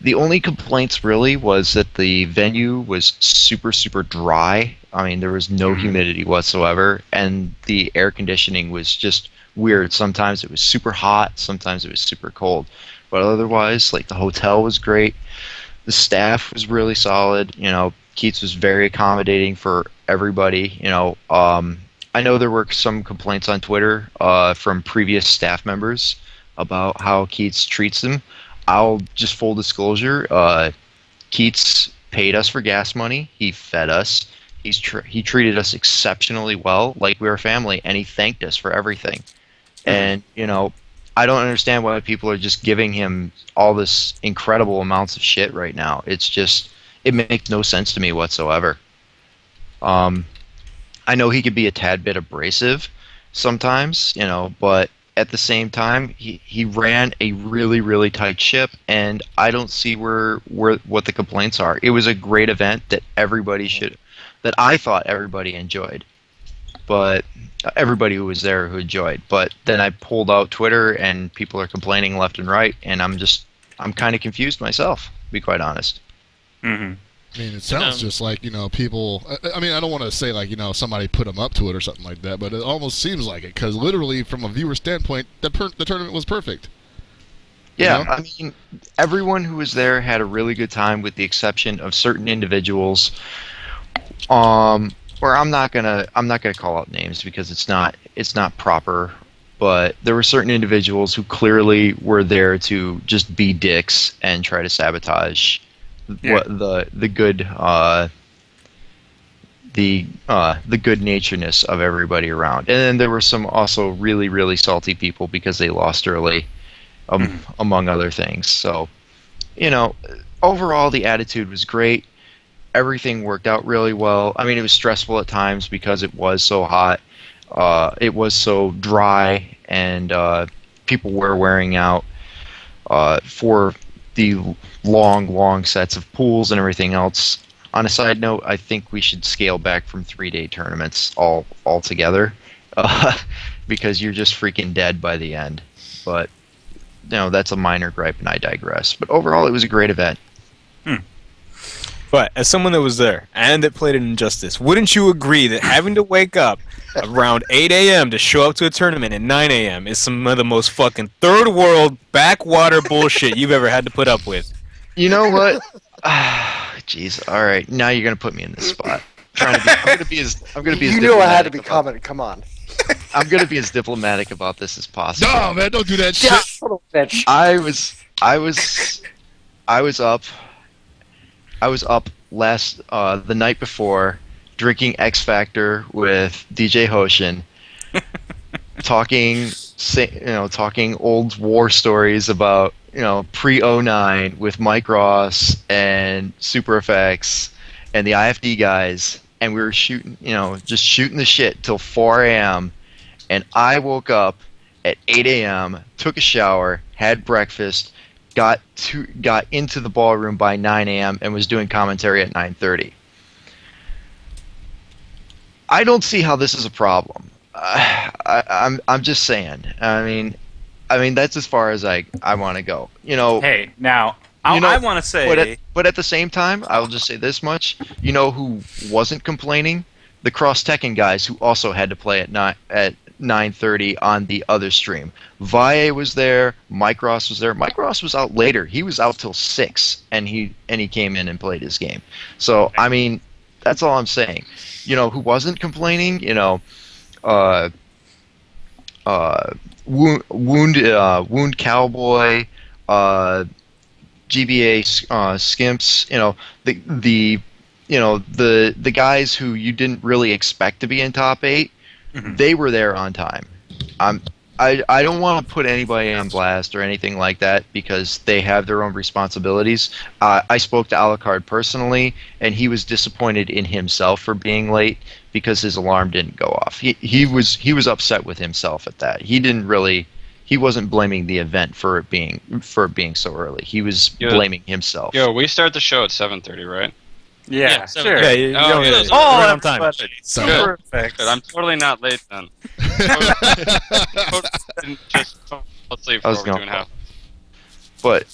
The only complaints really was that the venue was super, super dry. I mean, there was no humidity whatsoever, and the air conditioning was just weird. Sometimes it was super hot, sometimes it was super cold. But otherwise, like, the hotel was great. The staff was really solid. Keats was very accommodating for everybody. I know there were some complaints on Twitter from previous staff members about how Keats treats them. I'll just full disclosure. Keats paid us for gas money. He fed us. He treated us exceptionally well, like we were family, and he thanked us for everything. And I don't understand why people are just giving him all this incredible amounts of shit right now. It makes no sense to me whatsoever. I know he could be a tad bit abrasive sometimes, but at the same time, he ran a really, really tight ship, and I don't see what the complaints are. It was a great event that I thought everybody enjoyed, but everybody who was there who enjoyed. But then I pulled out Twitter, and people are complaining left and right, and I'm kind of confused myself, to be quite honest. Mm-hmm. I mean, it sounds just like, people... I mean, I don't want to say, like, somebody put them up to it or something like that, but it almost seems like it, because literally, from a viewer standpoint, the tournament was perfect. Yeah, I mean, everyone who was there had a really good time, with the exception of certain individuals. Where I'm not gonna call out names because it's not proper. But there were certain individuals who clearly were there to just be dicks and try to sabotage what the good good naturedness of everybody around. And then there were some also really, really salty people because they lost early, among other things. So, overall the attitude was great. Everything worked out really well. I mean, it was stressful at times because it was so hot. It was so dry, and people were wearing out for the long sets of pools and everything else. On a side note, I think we should scale back from 3-day tournaments altogether, because you're just freaking dead by the end. But that's a minor gripe, and I digress. But overall, it was a great event. But as someone that was there and that played in Injustice, wouldn't you agree that having to wake up around 8 a.m. to show up to a tournament at 9 a.m. is some of the most fucking third world backwater bullshit you've ever had to put up with? You know what? Jeez. All right. Now you're gonna put me in this spot. I'm gonna be as. You knew I had to be commenting. Come on. I'm gonna be as diplomatic about this as possible. No, man, don't do that shit. Bitch. I was up last the night before, drinking X Factor with DJ Hoshin, talking old war stories about pre-09 with Mike Ross and Super Effects and the IFD guys, and we were shooting the shit till 4 a.m. and I woke up at 8 a.m., took a shower, had breakfast, got into the ballroom by 9 a.m. and was doing commentary at 9:30. I don't see how this is a problem. I'm just saying. I mean that's as far as I want to go. Hey, now I want to say, but at the same time, I will just say this much. Who wasn't complaining? The Cross Tekken guys, who also had to play at 9:30 on the other stream. Valle was there. Mike Ross was there. Mike Ross was out later. He was out till 6, and he came in and played his game. So I mean, that's all I'm saying. Who wasn't complaining? Wound Cowboy, GBA Skimps. The guys who you didn't really expect to be in top 8. Mhm. They were there on time. I don't want to put anybody on blast or anything like that because they have their own responsibilities. I spoke to Alucard personally, and he was disappointed in himself for being late because his alarm didn't go off. He was upset with himself at that. He wasn't blaming the event for it being so early. He was blaming himself. Yo, we start the show at 7:30, right? Yeah, sure. Yeah, you Oh, don't yeah. right Oh, on time. So, Perfect. Good. I'm totally not late then. Didn't just fall asleep for I was over 2.5 gonna hours. But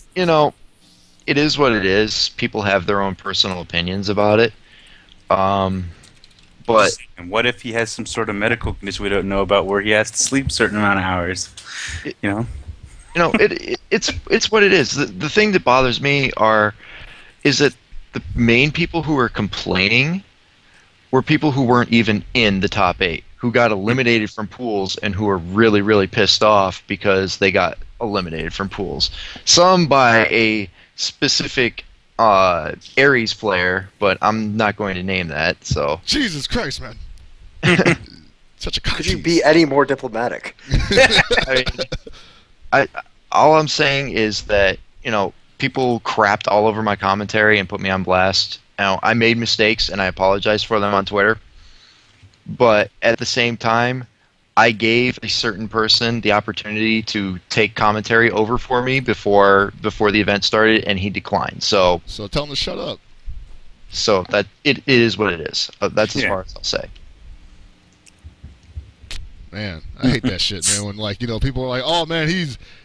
it is what it is. People have their own personal opinions about it. But And what if he has some sort of medical condition we don't know about where he has to sleep a certain amount of hours? it's what it is. The thing that bothers me is that the main people who were complaining were people who weren't even in the top 8, who got eliminated from pools and who were really, really pissed off because they got eliminated from pools. Some by a specific Ares player, but I'm not going to name that. So Jesus Christ, man. Such a Could you be any more diplomatic? I mean, all I'm saying is that people crapped all over my commentary and put me on blast. Now, I made mistakes and I apologize for them on Twitter, but at the same time, I gave a certain person the opportunity to take commentary over for me before the event started, and he declined. So tell him to shut up. So that it is what it is. That's as Yeah. far as I'll say. Man, I hate that shit, man. When people are like, "Oh man,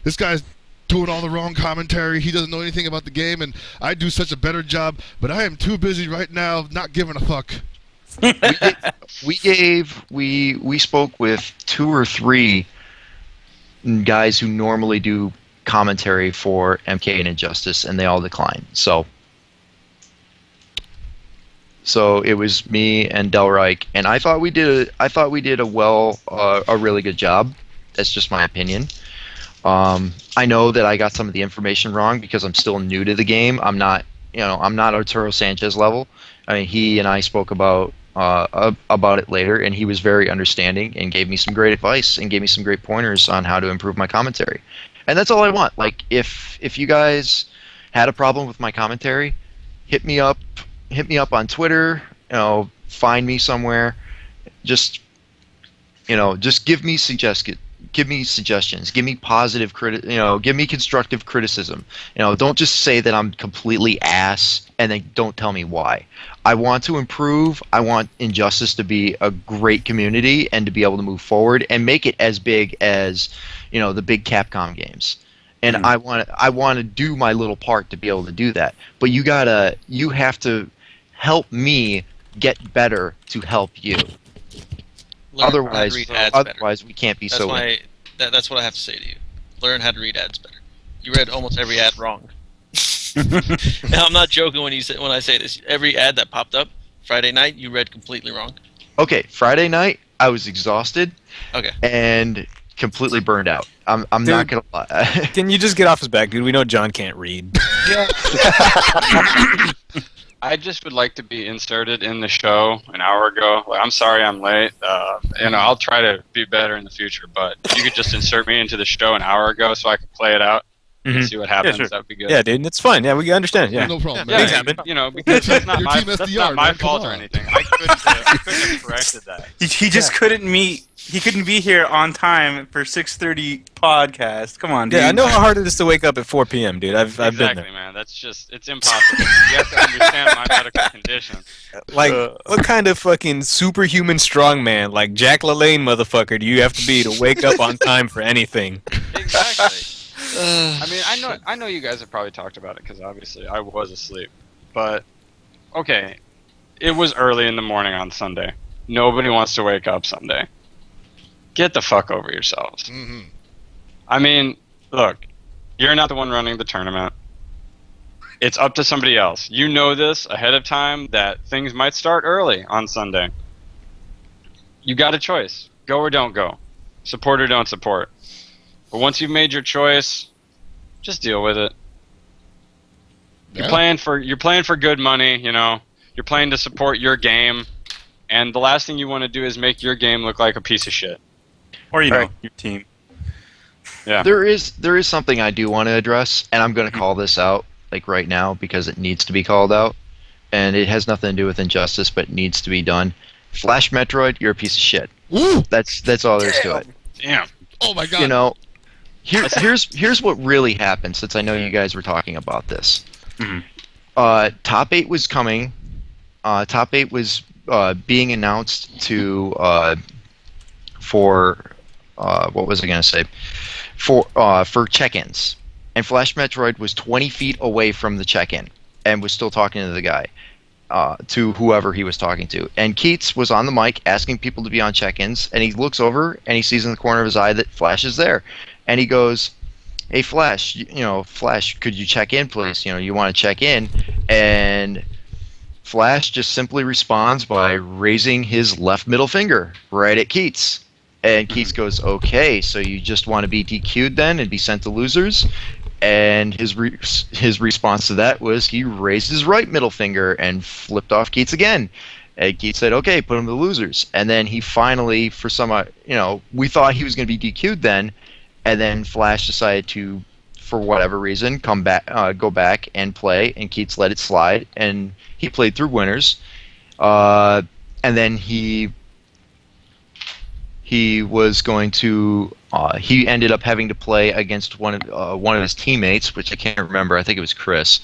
this guy's doing all the wrong commentary. He doesn't know anything about the game, and I do such a better job. But I am too busy right now, not giving a fuck." We spoke with 2 or 3 guys who normally do commentary for MK and Injustice, and they all declined. So it was me and Del Reich, and I thought we did a really good job. That's just my opinion. I know that I got some of the information wrong because I'm still new to the game. I'm not Arturo Sanchez level. I mean, he and I spoke about it later, and he was very understanding and gave me some great advice and gave me some great pointers on how to improve my commentary. And that's all I want. Like, if you guys had a problem with my commentary, hit me up on Twitter. Find me somewhere. Just give me suggestions. Give me positive give me constructive criticism. Don't just say that I'm completely ass and then don't tell me why. I want to improve. I want Injustice to be a great community and to be able to move forward and make it as big as, the big Capcom games. And I want to do my little part to be able to do that. But you have to help me get better to help you. Learn how to read ads better. Otherwise we can't be That's that's what I have to say to you. Learn how to read ads better. You read almost every ad wrong. Now I'm not joking when I say this. Every ad that popped up Friday night, you read completely wrong. Okay, Friday night I was exhausted. Okay. And completely burned out. I'm not gonna lie. Can you just get off his back, dude? We know John can't read. Yeah. I just would like to be inserted in the show an hour ago. Like, I'm sorry I'm late. I'll try to be better in the future, but if you could just insert me into the show an hour ago so I could play it out and see what happens, sure. that would be good. Yeah, dude, it's fine. Yeah, we understand. Yeah. No problem, Yeah, man. Things happen. Because that's not Your my, team that's SDR, not my man, come fault or on. anything. I couldn't have corrected that. He just couldn't meet. He couldn't be here on time for 6:30 podcast. Come on, dude. Yeah, I know how hard it is to wake up at 4 p.m., dude. I've been Exactly, there. man. It's impossible. You have to understand my medical condition. Like, what kind of fucking superhuman strongman, like Jack LaLanne motherfucker, do you have to be to wake up on time for anything? Exactly. I mean, I know you guys have probably talked about it because obviously I was asleep. But okay, it was early in the morning on Sunday. Nobody wants to wake up Sunday. Get the fuck over yourselves. Mm-hmm. I mean, look, you're not the one running the tournament. It's up to somebody else. You know this ahead of time that things might start early on Sunday. You got a choice. Go or don't go. Support or don't support. But once you've made your choice, just deal with it. You're playing for good money, You're playing to support your game, and the last thing you want to do is make your game look like a piece of shit. or Right. your team. Yeah. There is something I do want to address, and I'm going to call this out like right now because it needs to be called out, and it has nothing to do with injustice, but it needs to be done. Flash Metroid, you're a piece of shit. Woo! That's all there is to it. Damn. Oh my god. You know, here's what really happened. Since I know you guys were talking about this, Top 8 was coming. Top 8 was being announced for what was I gonna say? For check-ins, and Flash Metroid was 20 feet away from the check-in and was still talking to the guy, to whoever he was talking to. And Keats was on the mic asking people to be on check-ins, and he looks over and he sees in the corner of his eye that Flash is there, and he goes, "Hey Flash, Flash, could you check in, please? You want to check in?" And Flash just simply responds by raising his left middle finger right at Keats. And Keats goes, "Okay, so you just want to be DQ'd then and be sent to losers?" And his response to that was he raised his right middle finger and flipped off Keats again. And Keats said, "Okay, put him to losers." And then he finally, for some, we thought he was going to be DQ'd then, and then Flash decided to, for whatever reason, go back and play, and Keats let it slide, and he played through winners. And then he was going to he ended up having to play against one of his teammates, which I can't remember. I think it was Chris.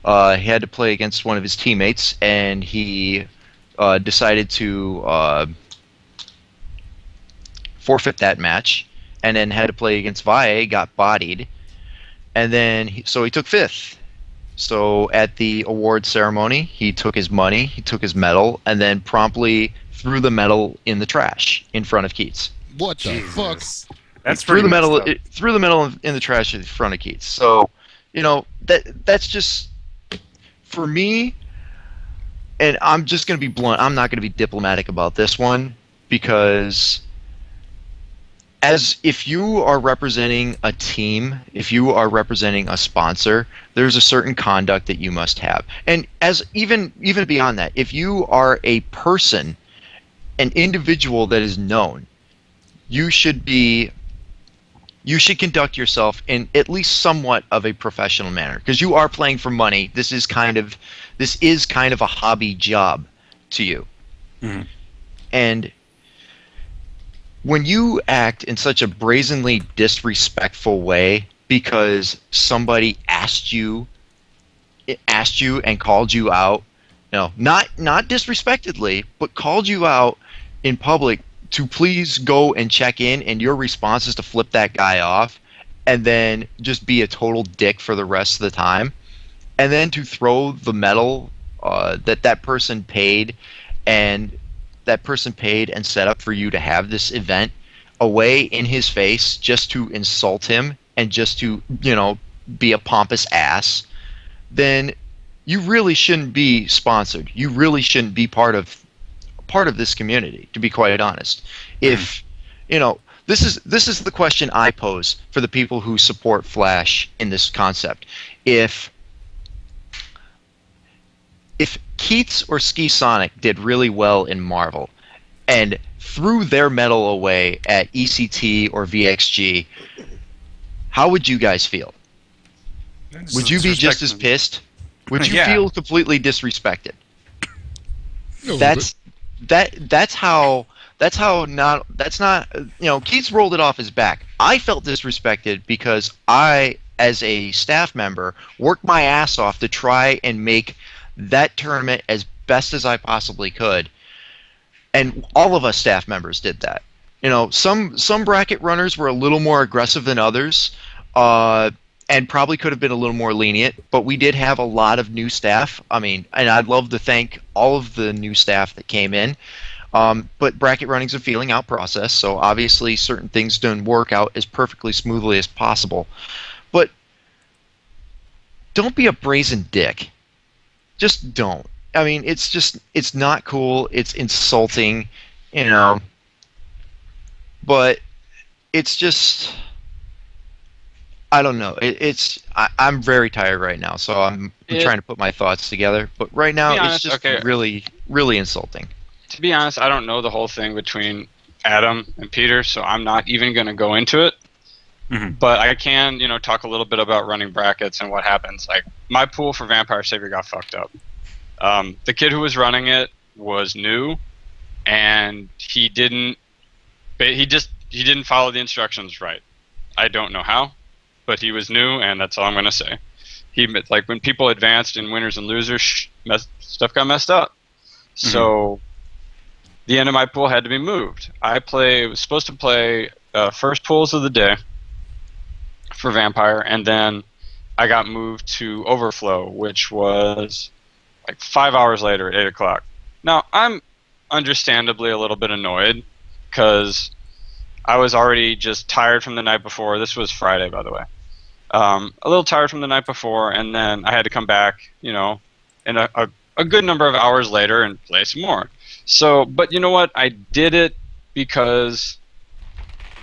He had to play against one of his teammates, and he decided to forfeit that match, and then had to play against Valle, got bodied, and then so he took 5th. So at the award ceremony, he took his money, he took his medal, and then promptly threw the medal in the trash in front of Keats. What the fuck? That's Threw the pretty medal. messed up. Threw the medal in the trash in front of Keats. So, that's just for me. And I'm just going to be blunt. I'm not going to be diplomatic about this one, because if you are representing a team, if you are representing a sponsor, there's a certain conduct that you must have. And as even beyond that, if you are a person, an individual that is known, you should conduct yourself in at least somewhat of a professional manner, because you are playing for money. This is kind of a hobby job to you. Mm-hmm. And when you act in such a brazenly disrespectful way because somebody asked you and called you out, not disrespectedly, but called you out in public to please go and check in, and your response is to flip that guy off and then just be a total dick for the rest of the time, and then to throw the medal that person paid and set up for you to have this event away in his face just to insult him and just to be a pompous ass, then you really shouldn't be sponsored. You really shouldn't be part of this community, to be quite honest. If this is the question I pose for the people who support Flash in this concept. If Keats or Ski Sonic did really well in Marvel and threw their medal away at ECT or VXG, how would you guys feel? Would you be just as pissed? Would you Yeah. feel completely disrespected? No, That's how Keats rolled it off his back. I felt disrespected because I, as a staff member, worked my ass off to try and make that tournament as best as I possibly could. And all of us staff members did that. Some bracket runners were a little more aggressive than others, and probably could have been a little more lenient, but we did have a lot of new staff. And I'd love to thank all of the new staff that came in. But bracket running's a feeling out process, so obviously certain things don't work out as perfectly smoothly as possible. But don't be a brazen dick. Just don't. It's not cool. It's insulting, But it's just, I don't know. I'm very tired right now, so I'm trying to put my thoughts together. But right now, honest, it's just okay. really, really insulting. To be honest, I don't know the whole thing between Adam and Peter, so I'm not even going to go into it. But I can, talk a little bit about running brackets and what happens. Like, my pool for Vampire Savior got fucked up. The kid who was running it was new, and he didn't follow the instructions right. I don't know how, but he was new, and that's all I'm gonna say. When people advanced in winners and losers, stuff got messed up. So the end of my pool had to be moved. Was supposed to play first pools of the day for Vampire, and then I got moved to Overflow, which was like 5 hours later at 8 o'clock. Now, I'm understandably a little bit annoyed because I was already just tired from the night before. This was Friday, by the way. A little tired from the night before, and then I had to come back, in a good number of hours later and play some more. So, but you know what? I did it because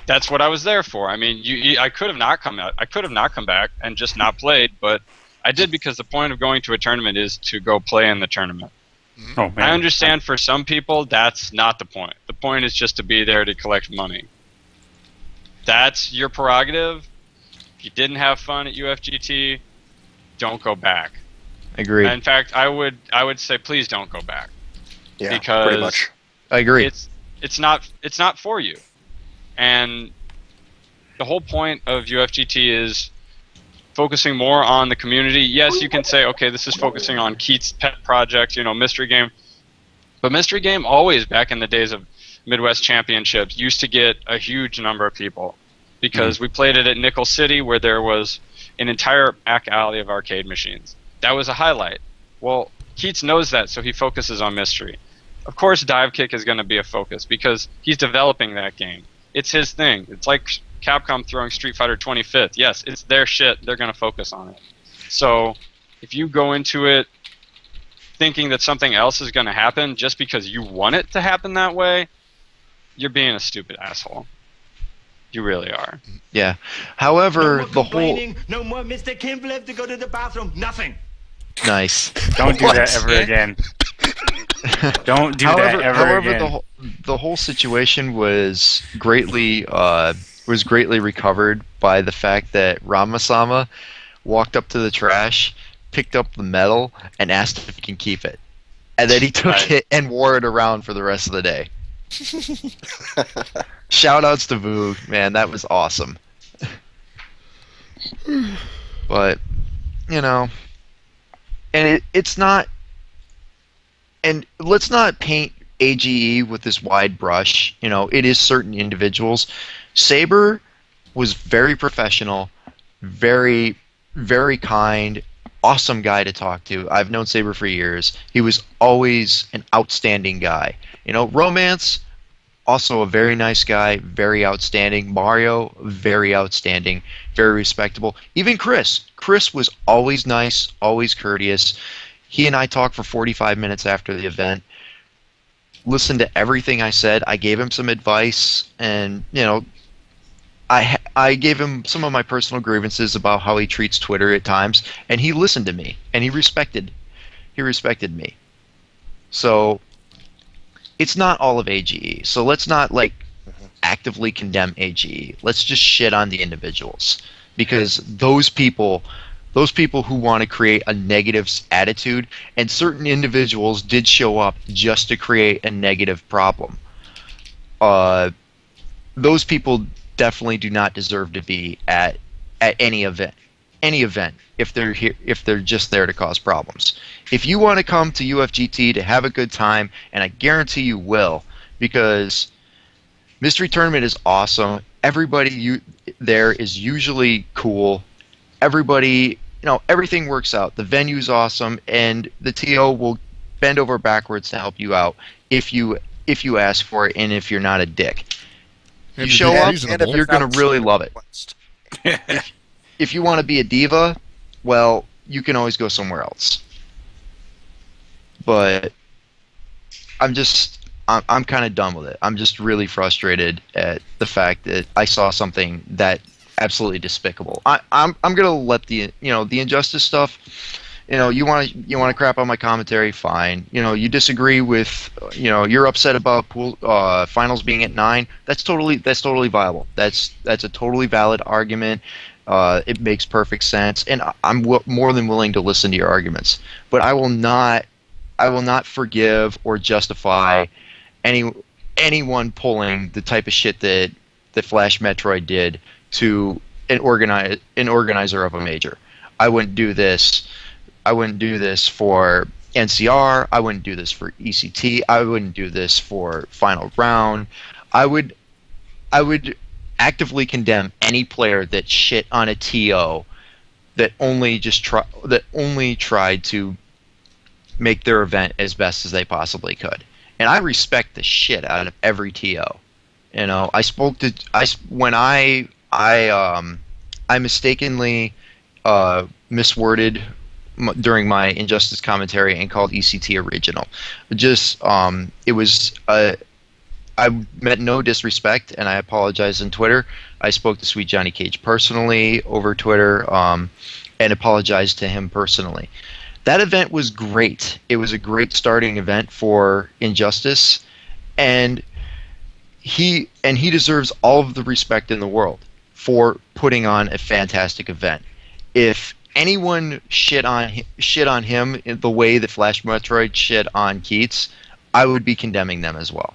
that's what I was there for. I mean, I could have not come out. I could have not come back and just not played, but I did because the point of going to a tournament is to go play in the tournament. Oh, man. I understand for some people that's not the point. The point is just to be there to collect money. That's your prerogative. If you didn't have fun at UFGT, don't go back. Agree. In fact, I would say please don't go back. Yeah, because pretty much. I agree. It's not for you. And the whole point of UFGT is focusing more on the community. Yes, you can say, okay, this is focusing on Keith's pet project, Mystery Game. But Mystery Game always, back in the days of Midwest Championships, used to get a huge number of people because we played it at Nickel City where there was an entire back alley of arcade machines. That was a highlight. Well, Keats knows that, so he focuses on Mystery. Of course, Dive Kick is going to be a focus because he's developing that game. It's his thing. It's like Capcom throwing Street Fighter 25th. Yes, it's their shit. They're going to focus on it. So if you go into it thinking that something else is going to happen just because you want it to happen that way, you're being a stupid asshole. You really are. Yeah. However, No more Mr. Kimble to go to the bathroom. Nothing. Nice. Don't do that ever again. Don't do that ever again. However, the whole situation was greatly recovered by the fact that Ramasama walked up to the trash, picked up the medal, and asked if he can keep it. And then he took it and wore it around for the rest of the day. Shout outs to Voog, man, that was awesome. But, and it's not, and let's not paint AGE with this wide brush. It is certain individuals. Saber was very professional, very, very kind, awesome guy to talk to. I've known Saber for years. He was always an outstanding guy. Romance, also a very nice guy, very outstanding. Mario, very outstanding, very respectable. Even Chris. Chris was always nice, always courteous. He and I talked for 45 minutes after the event. Listened to everything I said. I gave him some advice, and I gave him some of my personal grievances about how he treats Twitter at times, and he listened to me, and he respected me. So it's not all of AGE. So let's not actively condemn AGE. Let's just shit on the individuals, because those people who want to create a negative attitude, and certain individuals did show up just to create a negative problem. Those people definitely do not deserve to be at any event. If they're just there to cause problems. If you want to come to UFGT to have a good time, and I guarantee you will, because Mystery Tournament is awesome. Everybody there is usually cool. Everybody, everything works out. The venue's awesome, and the TO will bend over backwards to help you out if you ask for it, and if you're not a dick. You show up, you're going to really love it. If you want to be a diva, well, you can always go somewhere else. But I'm kind of done with it. I'm just really frustrated at the fact that I saw something that absolutely despicable. I'm gonna let the injustice stuff you want to crap on my commentary, fine. You disagree with, you're upset about pool finals being at 9. That's totally viable. That's a totally valid argument. It makes perfect sense, and I'm more than willing to listen to your arguments. But I will not forgive or justify anyone pulling the type of shit that Flash Metroid did to an organizer of a major. I wouldn't do this. I wouldn't do this for NCR. I wouldn't do this for ECT. I wouldn't do this for Final Round. I would actively condemn any player that shit on a TO that only tried to make their event as best as they possibly could. And I respect the shit out of every TO. I mistakenly misworded during my Injustice commentary and called ECT original. It was I meant no disrespect, and I apologize on Twitter. I spoke to Sweet Johnny Cage personally over Twitter, and apologized to him personally. That event was great. It was a great starting event for Injustice, and he deserves all of the respect in the world for putting on a fantastic event. If anyone shit on him in the way that Flash Metroid shit on Keats, I would be condemning them as well.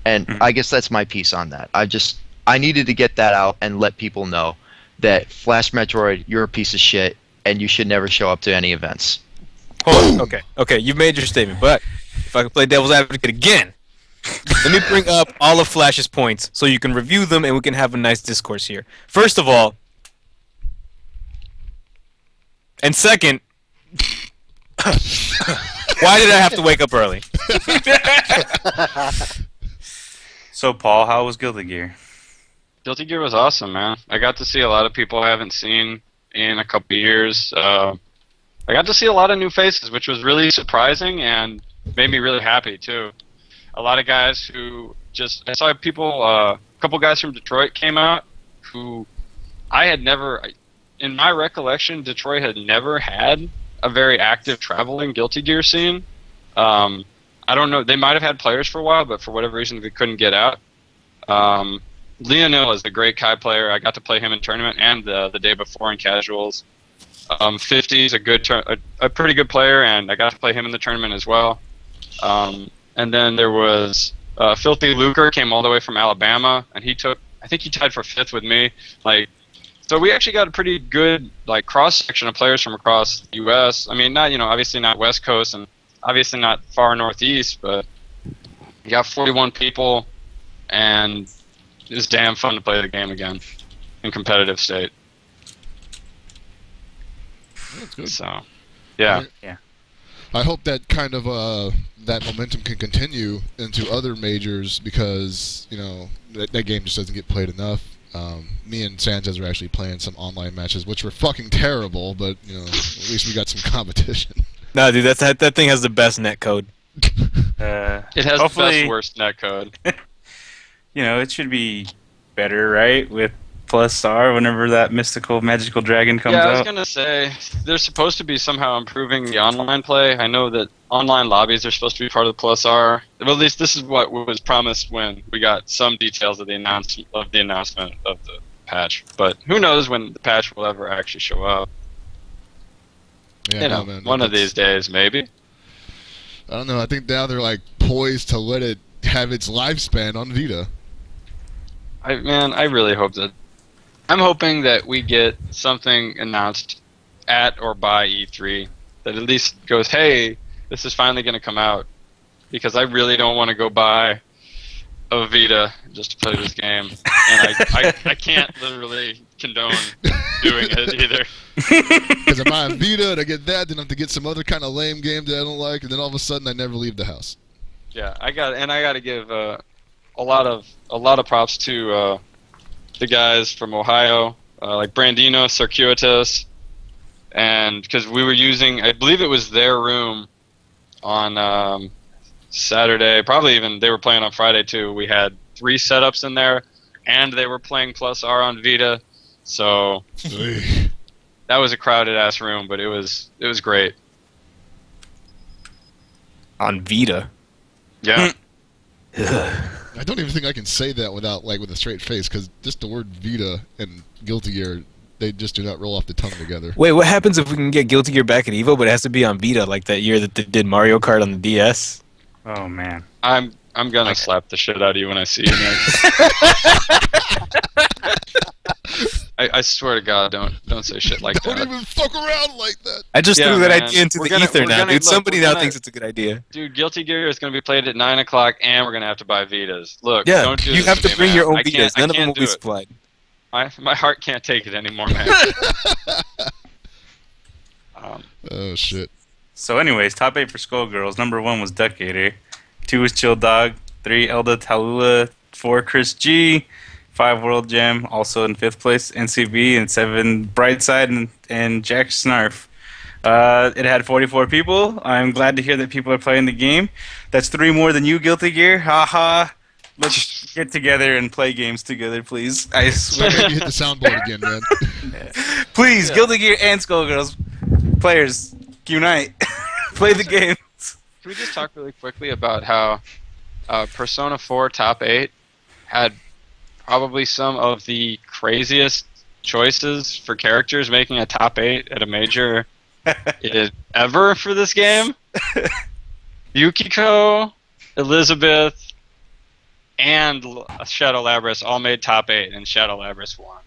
And I guess that's my piece on that. I needed to get that out and let people know that Flash Metroid, you're a piece of shit, and you should never show up to any events. Hold on. Okay, you've made your statement, but if I can play devil's advocate again, let me bring up all of Flash's points so you can review them and we can have a nice discourse here. First of all, and second, why did I have to wake up early? So, Paul, how was Guilty Gear? Guilty Gear was awesome, man. I got to see a lot of people I haven't seen in a couple years. I got to see a lot of new faces, which was really surprising and made me really happy, too. A lot of guys who I saw people, a couple guys from Detroit came out who I had never, in my recollection, Detroit had never had a very active traveling Guilty Gear scene. I don't know, they might have had players for a while, but for whatever reason they couldn't get out. Leonil is a great Kai player. I got to play him in tournament and the day before in casuals. 50 is a pretty good player, and I got to play him in the tournament as well. And then there was Filthy Lucre came all the way from Alabama, and I think he tied for 5th with me. So we actually got a pretty good cross section of players from across the U.S. I mean, obviously not West Coast, and obviously not far Northeast, but you got 41 people, and it was damn fun to play the game again in competitive state. That's good. So, yeah. I hope that kind of that momentum can continue into other majors because that game just doesn't get played enough. Me and Sanchez are actually playing some online matches, which were fucking terrible, but at least we got some competition. No, dude, that thing has the best net code. It has the best worst net code. It should be better, right? With Plus R whenever that mystical magical dragon comes out. Yeah, I was gonna say they're supposed to be somehow improving the online play. I know that online lobbies are supposed to be part of the Plus R. Well, at least this is what was promised when we got some details of the announcement of the patch. But who knows when the patch will ever actually show up? Yeah, man, one of these days, maybe. I don't know. I think now they're poised to let it have its lifespan on Vita. I really hope that. I'm hoping that we get something announced at or by E3 that at least goes, hey, this is finally going to come out. Because I really don't want to go buy a Vita just to play this game. And I can't literally condone doing it either. Because I buy a Vita and I get that, then I have to get some other kind of lame game that I don't like, and then all of a sudden I never leave the house. Yeah, I got to give a lot of props to the guys from Ohio, like Brandino, Circuitous, and because we were using, I believe it was their room on Saturday, probably even they were playing on Friday too. We had 3 setups in there, and they were playing Plus R on Vita, so that was a crowded ass room, but it was great. On Vita. Yeah. I don't even think I can say that without with a straight face, because just the word Vita and Guilty Gear, they just do not roll off the tongue together. Wait, what happens if we can get Guilty Gear back at Evo, but it has to be on Vita, like that year that they did Mario Kart on the DS? Oh man. I'm gonna slap the shit out of you when I see you next. I swear to God, don't say shit like Don't that. even fuck around like that. I just Yeah, threw that man. idea into We're the gonna- ether we're now, gonna- dude. look, Somebody we're now gonna- thinks it's a good idea. Dude, Guilty Gear is gonna be played at 9 o'clock, and we're gonna have to buy Vitas. Look, Yeah, don't do you this have to me, bring man. your own I Vitas. can't- I None of them can't will do be it. supplied. My heart can't take it anymore, man. Oh shit. So, anyways, top 8 for Skullgirls. Number 1 was Duck Gator. 2 was Chill Dog. 3 Elda Tallulah. 4 Chris G. 5 World Gem, also in 5th place. NCB, and 7 Brightside and Jack Snarf. It had 44 people. I'm glad to hear that people are playing the game. That's 3 more than you, Guilty Gear. Haha. Let's get together and play games together, please. I swear. Maybe hit the soundboard again, man. Please, Guilty Gear and Skullgirls players, unite. Play the game. Can we just talk really quickly about how Persona 4 Top 8 had probably some of the craziest choices for characters making a top 8 at a major ever for this game? Yukiko, Elizabeth, and Shadow Labris all made top 8, and Shadow Labris won.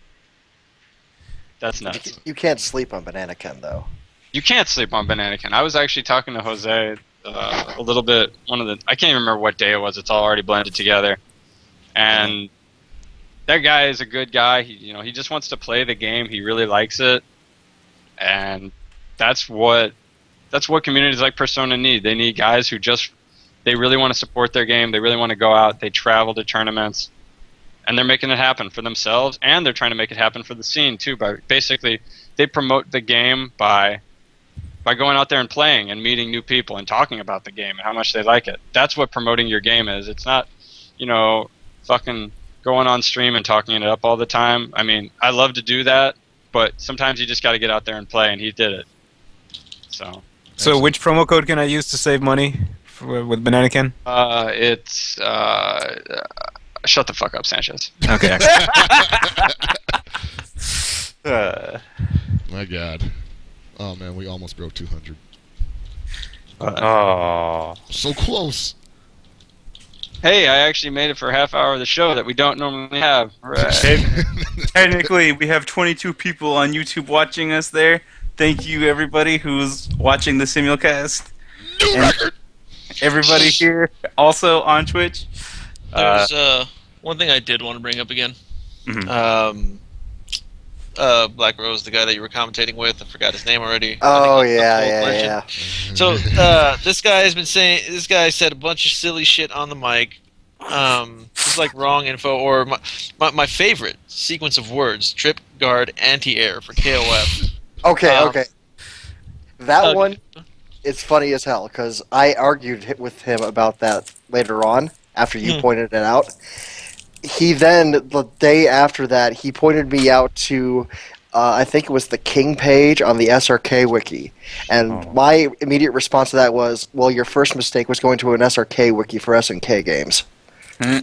That's nuts. You can't sleep on Banana Ken, though. You can't sleep on Bananakin. I was actually talking to Jose a little bit. I can't even remember what day it was. It's all already blended together. And that guy is a good guy. He just wants to play the game. He really likes it, and that's what communities like Persona need. They need guys who they really want to support their game. They really want to go out. They travel to tournaments, and they're making it happen for themselves, and they're trying to make it happen for the scene too. By basically, they promote the game by going out there and playing and meeting new people and talking about the game and how much they like it. That's what promoting your game is. It's not, fucking going on stream and talking it up all the time. I mean, I love to do that, but sometimes you just got to get out there and play, and he did it. So which promo code can I use to save money with Banana Ken? It's shut the fuck up, Sanchez. Okay. My God. Oh man, we almost broke 200. Oh. So close. Hey, I actually made it for a half hour of the show that we don't normally have. Right. Technically, we have 22 people on YouTube watching us there. Thank you, everybody who's watching the simulcast. New record. Everybody here also on Twitch. There's one thing I did want to bring up again. Mhm. Black Rose, the guy that you were commentating with, I forgot his name already. Oh, I think he's yeah, the yeah, Cold yeah. Legend. So this guy has been saying, this guy said a bunch of silly shit on the mic. It's like wrong info, or my favorite sequence of words: trip, guard, anti-air for KOF. Okay, Um, okay. That okay. one, it's funny as hell, because I argued with him about that later on, after you pointed it out. He then, the day after that, he pointed me out to, I think it was the King page on the SRK wiki. And my immediate response to that was, well, your first mistake was going to an SRK wiki for SNK games. The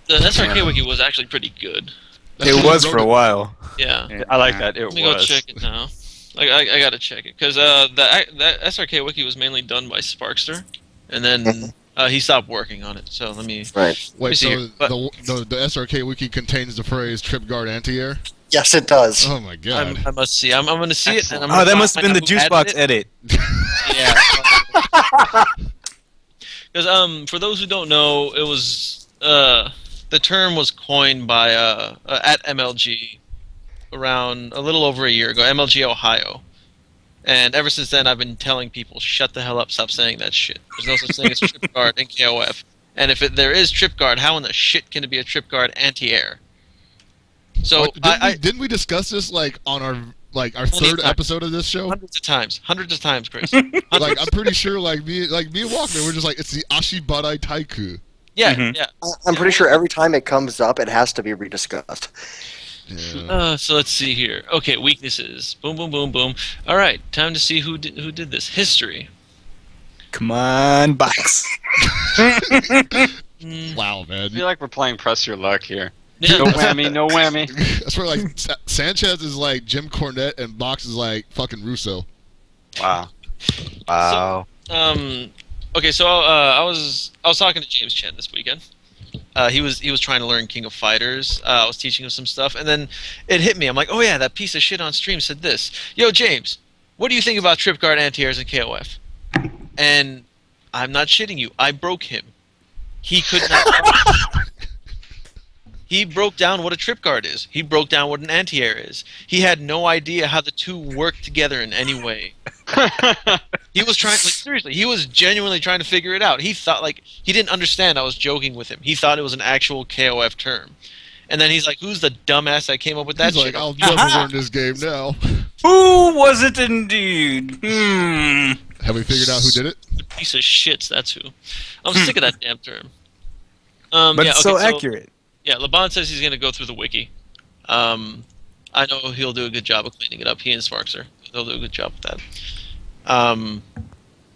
SRK wiki was actually pretty good. It was for a while. Yeah. I like that. Let me go check it now. I gotta check it because that SRK wiki was mainly done by Sparkster, and then he stopped working on it. So let me. Right. Wait, see so here, but- the SRK wiki contains the phrase trip guard anti-air? Yes, it does. Oh my God. I must see. I'm going to see it. And I'm Oh, gonna that must have been find the out who juice added box it. edit. Yeah. Because for those who don't know, it was the term was coined by at MLG around a little over a year ago, MLG Ohio. And ever since then, I've been telling people, shut the hell up, stop saying that shit. There's no such thing as trip guard in KOF. And if there is trip guard, how in the shit can it be a trip guard anti-air? So Didn't we discuss this on our Plenty third of times. episode of this show? hundreds of times, Chris. I'm pretty sure me and Walkman were just it's the Ashibadai Taiku. Yeah, Mhm. yeah. I'm pretty sure every time it comes up, it has to be rediscussed. Yeah. So let's see here. Okay, weaknesses. Boom, boom, boom, boom. All right, time to see who did this. History. Come on, box. Wow, man. I feel like we're playing press your luck here. Yeah. No whammy, no whammy. That's where like Sanchez is like Jim Cornette and Box is like fucking Russo. Wow. Wow. Okay, so I was talking to James Chen this weekend. He was trying to learn King of Fighters. I was teaching him some stuff, and then it hit me. I'm like, oh yeah, that piece of shit on stream said this. Yo, James, what do you think about trip guard anti-airs and KOF? And I'm not shitting you. I broke him. He could not. He broke down what a trip guard is. He broke down what an anti-air is. He had no idea how the two work together in any way. He was trying, like, seriously, he was genuinely trying to figure it out. He thought, like, he didn't understand I was joking with him. He thought it was an actual KOF term. And then he's like, who's the dumbass that came up with that He's shit? like, I'll never learn this game now. Who was it indeed? Have we figured out who did it? Piece of shits, that's who. I'm sick of that damn term. But yeah, it's okay, so accurate. Yeah, Laban says he's going to go through the wiki. I know he'll do a good job of cleaning it up. He and Sparkser. They'll do a good job with that.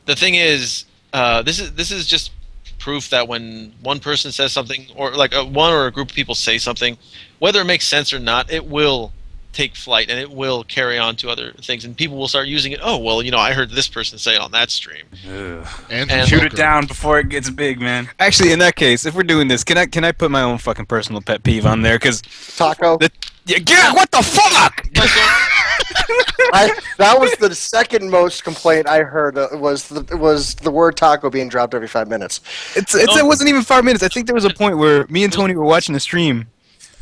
The thing is, this is just proof that when one person says something, or like one or a group of people say something, whether it makes sense or not, it will take flight and it will carry on to other things, and people will start using it. Oh, well, you know, I heard this person say it on that stream. And Shoot it down before it gets big, man. Actually, in that case, if we're doing this, can I put my own fucking personal pet peeve on there? Because Taco. yeah, what the fuck? That was the second most complaint I heard. Was the word taco being dropped every 5 minutes. It wasn't even 5 minutes. I think there was a point where me and Tony were watching the stream,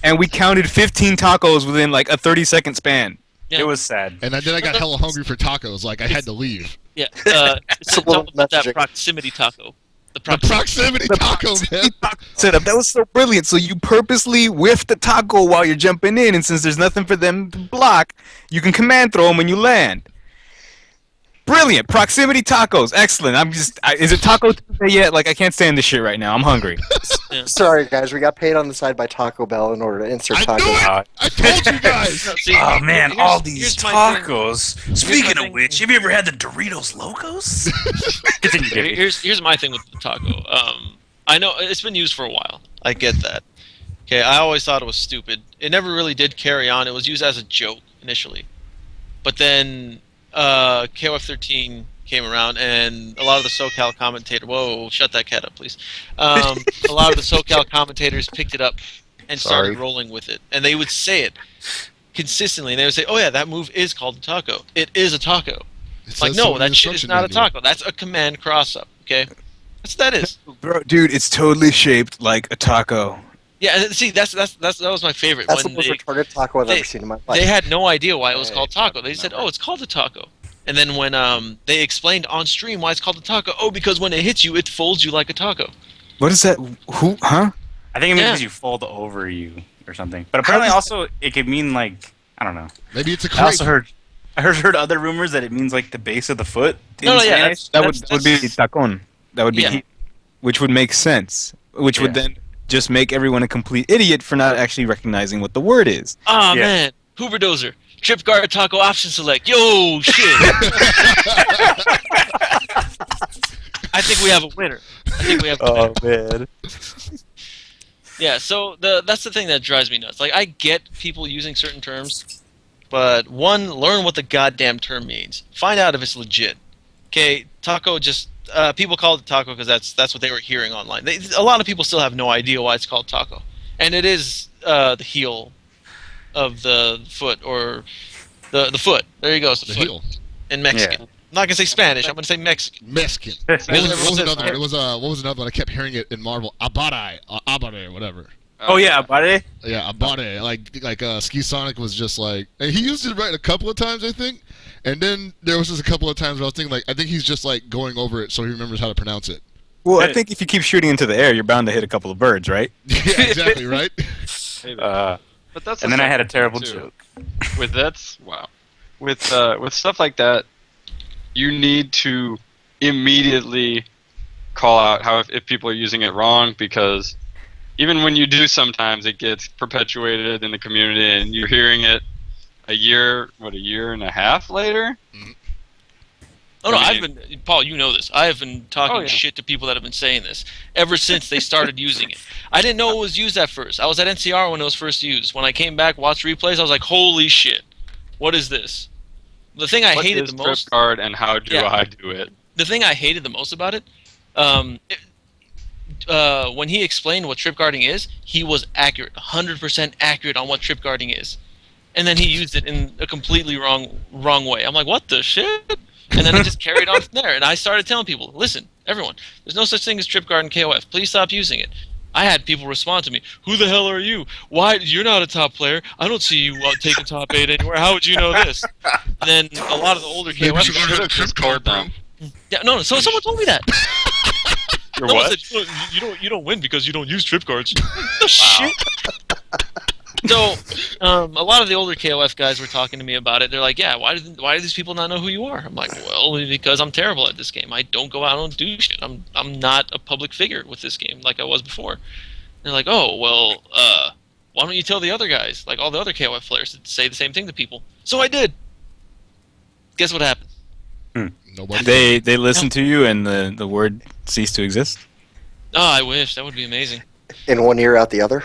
and we counted 15 tacos within like a 30-second span. Yeah. It was sad. And then I got hella hungry for tacos. Like I had to leave. Yeah, it's a little talk about that messaging. proximity taco. The The proximity taco, man. Setup. That was so brilliant. So you purposely whiff the taco while you're jumping in, and since there's nothing for them to block, you can command throw them when you land. Brilliant. Proximity tacos. Excellent. Is it Taco Tuesday yet? Like, I can't stand this shit right now. I'm hungry. Sorry, guys, we got paid on the side by Taco Bell in order to insert I taco. knew it! I told you guys! See, Oh man, here's- all these here's my thing. tacos. my Speaking thing. of which, have you ever had the Doritos Locos? Continue, Davey. Here's my thing with the taco. I know it's been used for a while. I get that. Okay, I always thought it was stupid. It never really did carry on. It was used as a joke initially, but then KOF 13 came around, and a lot of the SoCal commentators. Whoa, shut that cat up, please. A lot of the SoCal commentators picked it up and started rolling with it, and they would say it consistently. And they would say, "Oh yeah, that move is called a taco. It is a taco." It Like, says so no, in that the shit is instruction not a manual. taco. That's a command cross-up. Okay, that's what that is. Bro, dude, it's totally shaped like a taco. Yeah, and see, that was my favorite. That's when the most they, retarded taco I've they- ever seen in my life. they had no idea why it was Hey, called taco. They said, "Oh, it's called a taco." And then when they explained on stream why it's called a taco, oh, because when it hits you, it folds you like a taco. What is that? Who? Huh? I think it means Yeah. because you fold over you or something. But apparently, also it could mean like I don't know. Maybe it's a I also crepe. heard other rumors that it means like the base of the foot. in No, yeah, Spanish. That would be tacon. That would be, Yeah. which would make sense. Which would Yeah. then just make everyone a complete idiot for not actually recognizing what the word is. Ah, Yeah. man. Hoover Dozer. Trip guard taco option select. Yo, shit. I think we have a winner. I think we have a winner. Man. Yeah, so that's the thing that drives me nuts. Like, I get people using certain terms, but one, learn what the goddamn term means. Find out if it's legit. Okay, taco just people call it taco because that's what they were hearing online. A lot of people still have no idea why it's called taco, and it is the heel of the foot, or the foot. There you go, it's the The foot heel. in Mexican. I'm not gonna say Spanish. I'm gonna say Mexican. Mexican. What was another one? It was what was another one? I kept hearing it in Marvel. Abare, Abare, whatever. Oh yeah, buddy. Yeah, Abare. Like Ski Sonic was just like, and he used it right a couple of times, I think. And then there was just a couple of times where I was thinking, like, I think he's just like going over it so he remembers how to pronounce it. Well, I think if you keep shooting into the air, you're bound to hit a couple of birds, right? Yeah, exactly, right? But that's And the then I had a second terrible thing, too. joke. With that's wow. With stuff like that, you need to immediately call out how if people are using it wrong, because even when you do, sometimes it gets perpetuated in the community, and you're hearing it a year and a half later. Oh no, I I've mean- been Paul. You know this. I have been talking Oh, yeah. shit to people that have been saying this ever since they started using it. I didn't know it was used at first. I was at NCR when it was first used. When I came back, watched replays, I was like, "Holy shit, what is this?" The thing I What hated is the trip most. guard and how do Yeah. I do it? The thing I hated the most about it, when he explained what trip guarding is, he was accurate, 100% accurate on what trip guarding is, and then he used it in a completely wrong way. I'm like, what the shit? And then it just carried on from there. And I started telling people, listen, everyone, there's no such thing as trip guard in KOF. Please stop using it. I had people respond to me, who the hell are you? Why, you're not a top player. I don't see you taking top 8 anywhere. How would you know this? And then a lot of the older Maybe KOF you should learn how to trip guard, bro. yeah, no, so someone told me that. Your No one what? said, you don't win because you don't use trip guards. The shit. So, a lot of the older KOF guys were talking to me about it. They're like, "Yeah, why do these people not know who you are?" I'm like, "Well, because I'm terrible at this game. I don't go out and do shit. I'm not a public figure with this game like I was before." They're like, "Oh, well, why don't you tell the other guys, like all the other KOF players, to say the same thing to people?" So I did. Guess what happened? Nobody. They listen to you, and the word ceased to exist. Oh, I wish that would be amazing. In one ear, out the other.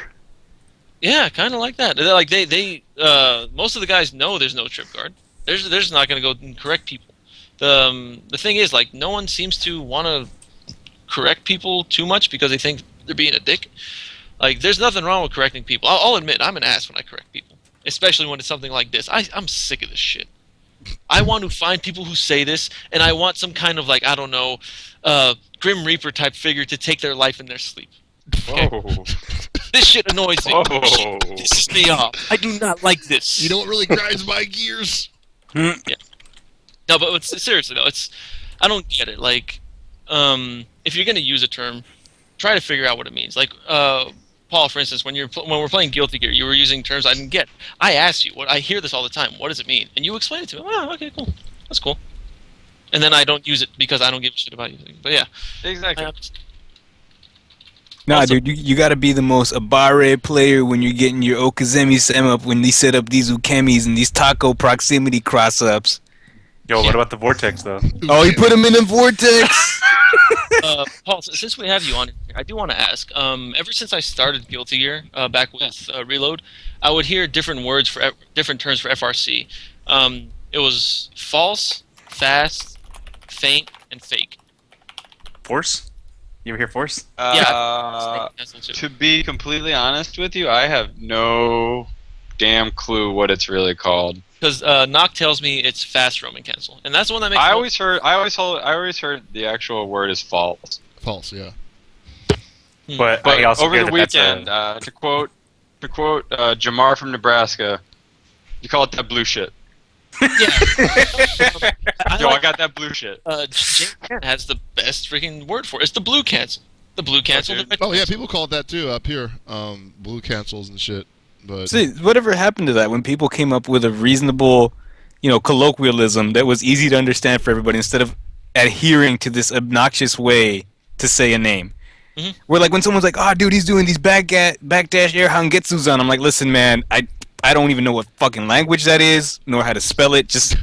Yeah, kind of like that. They're like they most of the guys know there's no trip guard. They're just not going to go and correct people. The thing is, like, no one seems to want to correct people too much because they think they're being a dick. Like, there's nothing wrong with correcting people. I'll admit I'm an ass when I correct people, especially when it's something like this. I'm sick of this shit. I want to find people who say this, and I want some kind of, like, I don't know, Grim Reaper type figure to take their life in their sleep. Okay? Oh. This shit annoys me. Oh. This shit pisses me off. I do not like this. You know what really grinds my gears? No, but seriously though, I don't get it. Like, if you're gonna use a term, try to figure out what it means. Like, Paul, for instance, when we're playing Guilty Gear, you were using terms I didn't get. I asked you, I hear this all the time. What does it mean? And you explained it to me. Oh, okay, cool. That's cool. And then I don't use it because I don't give a shit about using it. But yeah, Exactly. Nah, Also- dude, you gotta be the most Abare player when you're getting your Okazemi Sem up when they set up these Ukemis and these taco proximity cross-ups. Yo, what about the vortex though? Oh, you put them in the vortex! Paul, since we have you on, I do want to ask. Ever since I started Guilty Gear back with Reload, I would hear different words for different terms for FRC. It was false, fast, faint, and fake. Force? You ever hear force? To be completely honest with you, I have no damn clue what it's really called. Because Nock tells me it's fast Roman cancel, and that's the one that makes. I always heard the actual word is false. False, yeah. But But I also over hear the that that's weekend, to quote Jamar from Nebraska, you call it that blue shit. Yeah. Yo, I got that blue shit. James Caan has the best freaking word for it. It's the blue cancel. The blue cancel. dude. The red Oh yeah, cancel. people call it that too up here. Blue cancels and shit. But See, whatever happened to that when people came up with a reasonable, colloquialism that was easy to understand for everybody instead of adhering to this obnoxious way to say a name? Mhm. Where, like, when someone's like, "Oh, dude, he's doing these backdash air hangetsus on," I'm like, "Listen, man, I don't even know what fucking language that is, nor how to spell it. Just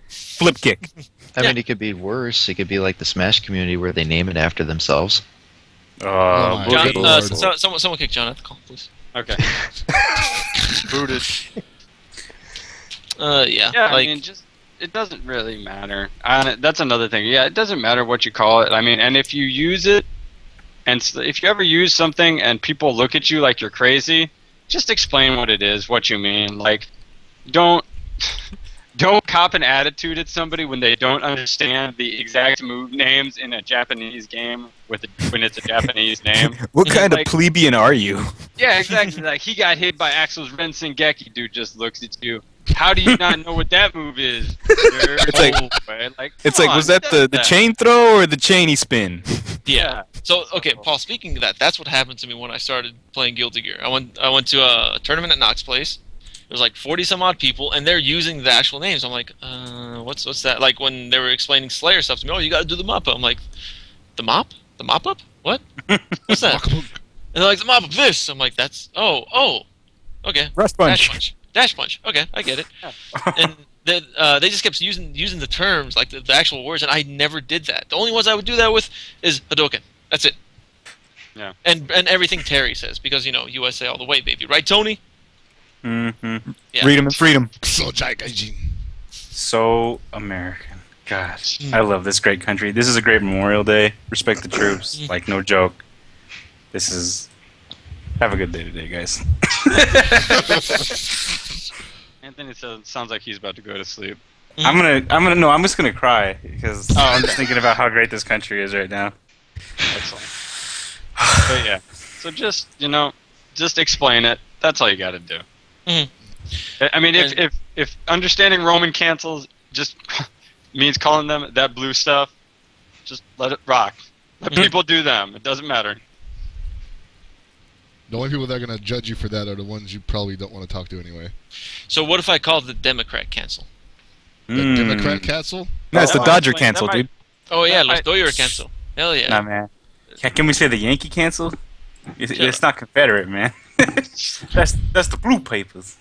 flip kick." I mean, it could be worse. It could be like the Smash community where they name it after themselves. Oh my John, good lord. someone kick John at the call, please. Okay. Booted. Yeah. Yeah, like, I mean, just it doesn't really matter. That's another thing. Yeah, it doesn't matter what you call it. I mean, and if you use it, and if you ever use something and people look at you like you're crazy, just explain what it is, what you mean. Like, don't cop an attitude at somebody when they don't understand the exact move names in a Japanese game when it's a Japanese name. What kind Like- of plebeian are you? Yeah, exactly. Like, he got hit by Axel's Ren Sengeki, dude just looks at you. How do you not know what that move is? It's like, was that the chain throw or the chainy spin? yeah. So, okay, Paul, speaking of that, that's what happened to me when I started playing Guilty Gear. I went to a tournament at Knox Place. There was like 40 some odd people, and they're using the actual names. I'm like, what's that? Like, when they were explaining Slayer stuff to me, oh, you gotta do the mop up. I'm like, the mop? The mop up? What? What's that? And they're like, the mop up this. I'm like, that's, okay. Rush punch. Dash punch. Okay, I get it. And they just kept using the terms like the actual words, and I never did that. The only ones I would do that with is Hadouken. That's it. Yeah. And everything Terry says, because USA all the way, baby, right, Tony? Mm-hmm. Yeah. Freedom and freedom. So gigantic. So American. Gosh, I love this great country. This is a great Memorial Day. Respect the troops. Like, no joke. This is... Have a good day today, guys. Anthony sounds like he's about to go to sleep. I'm just gonna cry because I'm just thinking about how great this country is right now. Excellent. But yeah, so just explain it. That's all you got to do. I mean, if understanding Roman cancels just means calling them that blue stuff, just let it rock. Let people do them. It doesn't matter. The only people that are going to judge you for that are the ones you probably don't want to talk to anyway. So what if I call it the Democrat cancel? The Democrat cancel? No, it's the Oh, Dodger that cancel, might- dude. Oh yeah, I- Los Doyer cancel. Hell yeah. Nah, man. Can we say the Yankee cancel? It's not Confederate, man. that's the blue papers.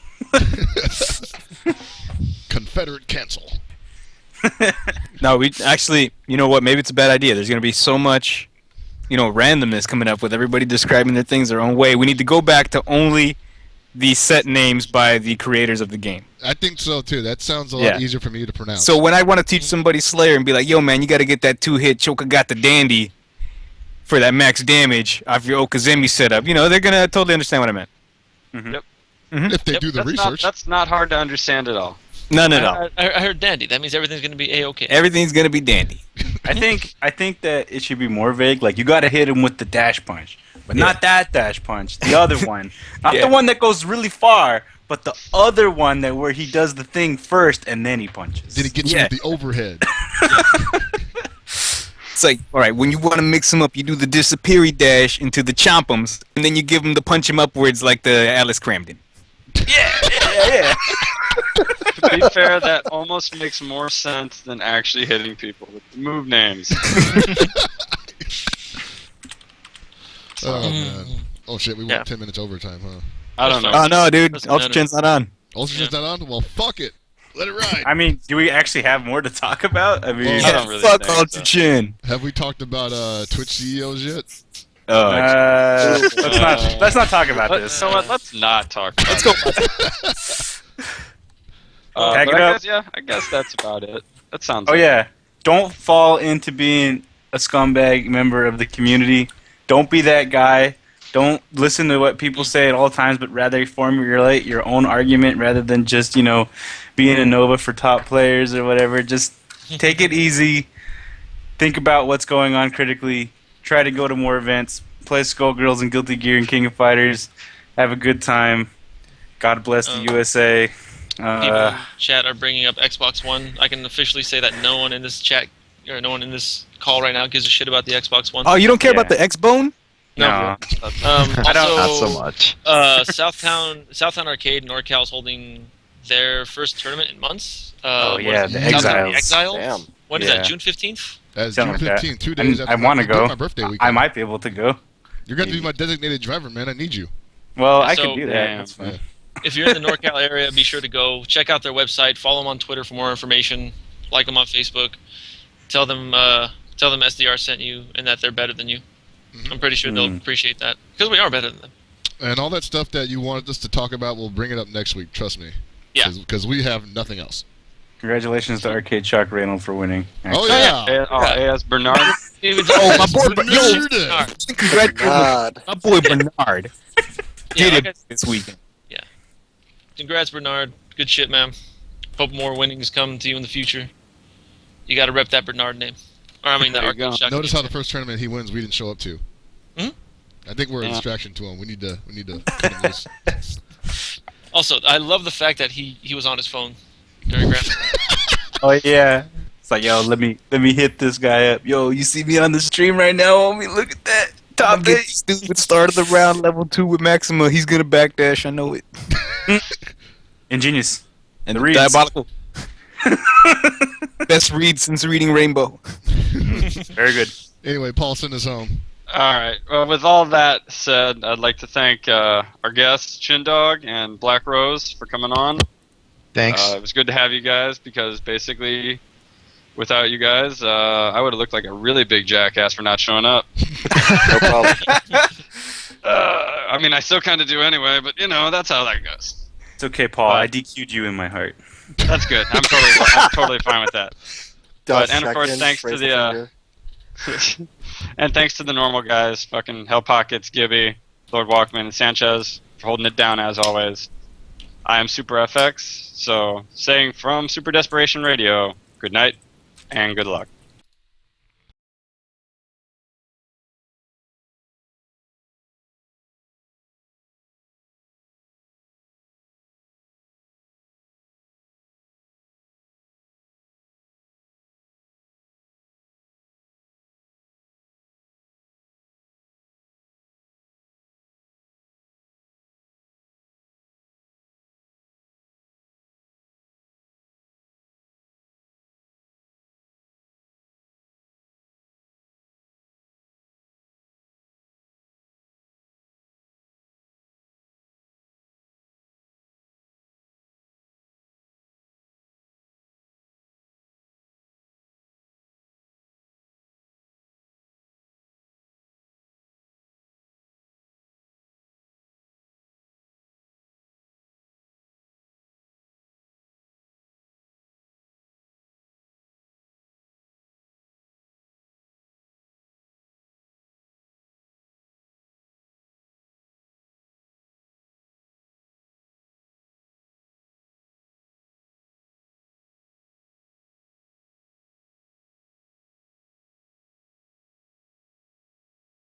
Confederate cancel. No, we actually, you know what? Maybe it's a bad idea. There's going to be so much, randomness coming up with everybody describing their things their own way. We need to go back to only the set names by the creators of the game. I think so, too. That sounds a lot easier for me to pronounce. So when I want to teach somebody Slayer and be like, yo, man, you got to get that 2-hit Choka got the dandy for that max damage off your Okazemi setup, they're going to totally understand what I meant. if they do the research. That's not hard to understand at all. None at all. I heard dandy. That means everything's going to be A-okay. Everything's going to be dandy. I think that it should be more vague. Like, you got to hit him with the dash punch, but not that dash punch. The other one, not the one that goes really far, but the other one where he does the thing first and then he punches. Did he get you with the overhead? It's like, all right, when you want to mix them up, you do the disappeary dash into the chompums, and then you give them the punch him upwards like the Alice Cramden. Yeah. To be fair, that almost makes more sense than actually hitting people with the move names. Oh, man. Oh, shit. We went 10 minutes overtime, huh? I don't know. Oh, no, dude. Doesn't Ultra matter. Chin's not on. Ultragen's not on? Well, fuck it. Let it ride. I mean, do we actually have more to talk about? I mean, Well, I don't really Fuck think Ultra so. Chin. Have we talked about Twitch CEOs yet? let's not talk about You this. know what? Let's not talk about Let's go. Tag but it up. I guess that's about it. That sounds Oh like yeah, don't fall into being a scumbag member of the community. Don't be that guy. Don't listen to what people say at all times, but rather formulate your own argument rather than just being a Nova for top players or whatever. Just take it easy. Think about what's going on critically. Try to go to more events. Play Skullgirls and Guilty Gear and King of Fighters. Have a good time. God bless the USA. People in chat are bringing up Xbox One. I can officially say that no one in this chat or no one in this call right now gives a shit about the Xbox One. Oh, you don't care about the X-Bone? No. I I don't- Not so much. Southtown Arcade, NorCal is holding their first tournament in months. Oh, what yeah, is the it? Southtown Exiles. Exiles? Damn. When is Yeah. that? June 15th? As Something June like that. 15th, 2 days I after want to go. my birthday weekend. I might be able to go. You're going to be my designated driver, man. I need you. Well, I So- could do that. Damn. That's fine. If you're in the NorCal area, be sure to go check out their website. Follow them on Twitter for more information. Like them on Facebook. Tell them SDR sent you and that they're better than you. I'm pretty sure they'll appreciate that because we are better than them. And all that stuff that you wanted us to talk about, we'll bring it up next week. Trust me. Yeah. Because we have nothing else. Congratulations to Arcade Shock Reynolds for winning. Oh, yeah. AS Bernard. Oh, my boy, Bernard. Congratulations, God. my boy Bernard. Yeah, Did like it this weekend. congrats, Bernard. Good shit, man. Hope more winnings come to you in the future. You got to rep that Bernard name. Or I mean, that There you go. Arcade Shock Notice name. how the first tournament he wins, we didn't show up to. Mhm. I think we're a Yeah. distraction to him. We need to cut him loose. Also, I love the fact that he was on his phone during Grand. Oh yeah. It's like, yo, let me hit this guy up. Yo, you see me on the stream right now, homie? Look at that. Top Get 8. stupid start of the round, level 2 with Maxima. He's gonna backdash. I know it. Ingenious. And The reads. diabolical. Best read since reading Rainbow. Very good. Anyway, Paul, send us home. All right. Well, with all that said, I'd like to thank our guests, Chindog and Black Rose, for coming on. Thanks. It was good to have you guys because basically, without you guys, I would have looked like a really big jackass for not showing up. No problem. I mean, I still kind of do anyway, but you know, that's how that goes. It's okay, Paul. I DQ'd you in my heart. That's good. I'm totally fine with that. But, and of course, thanks to the and thanks to the normal guys, fucking Hell Pockets, Gibby, Lord Walkman, and Sanchez for holding it down as always. I am Super FX, so saying from Super Desperation Radio, good night and good luck.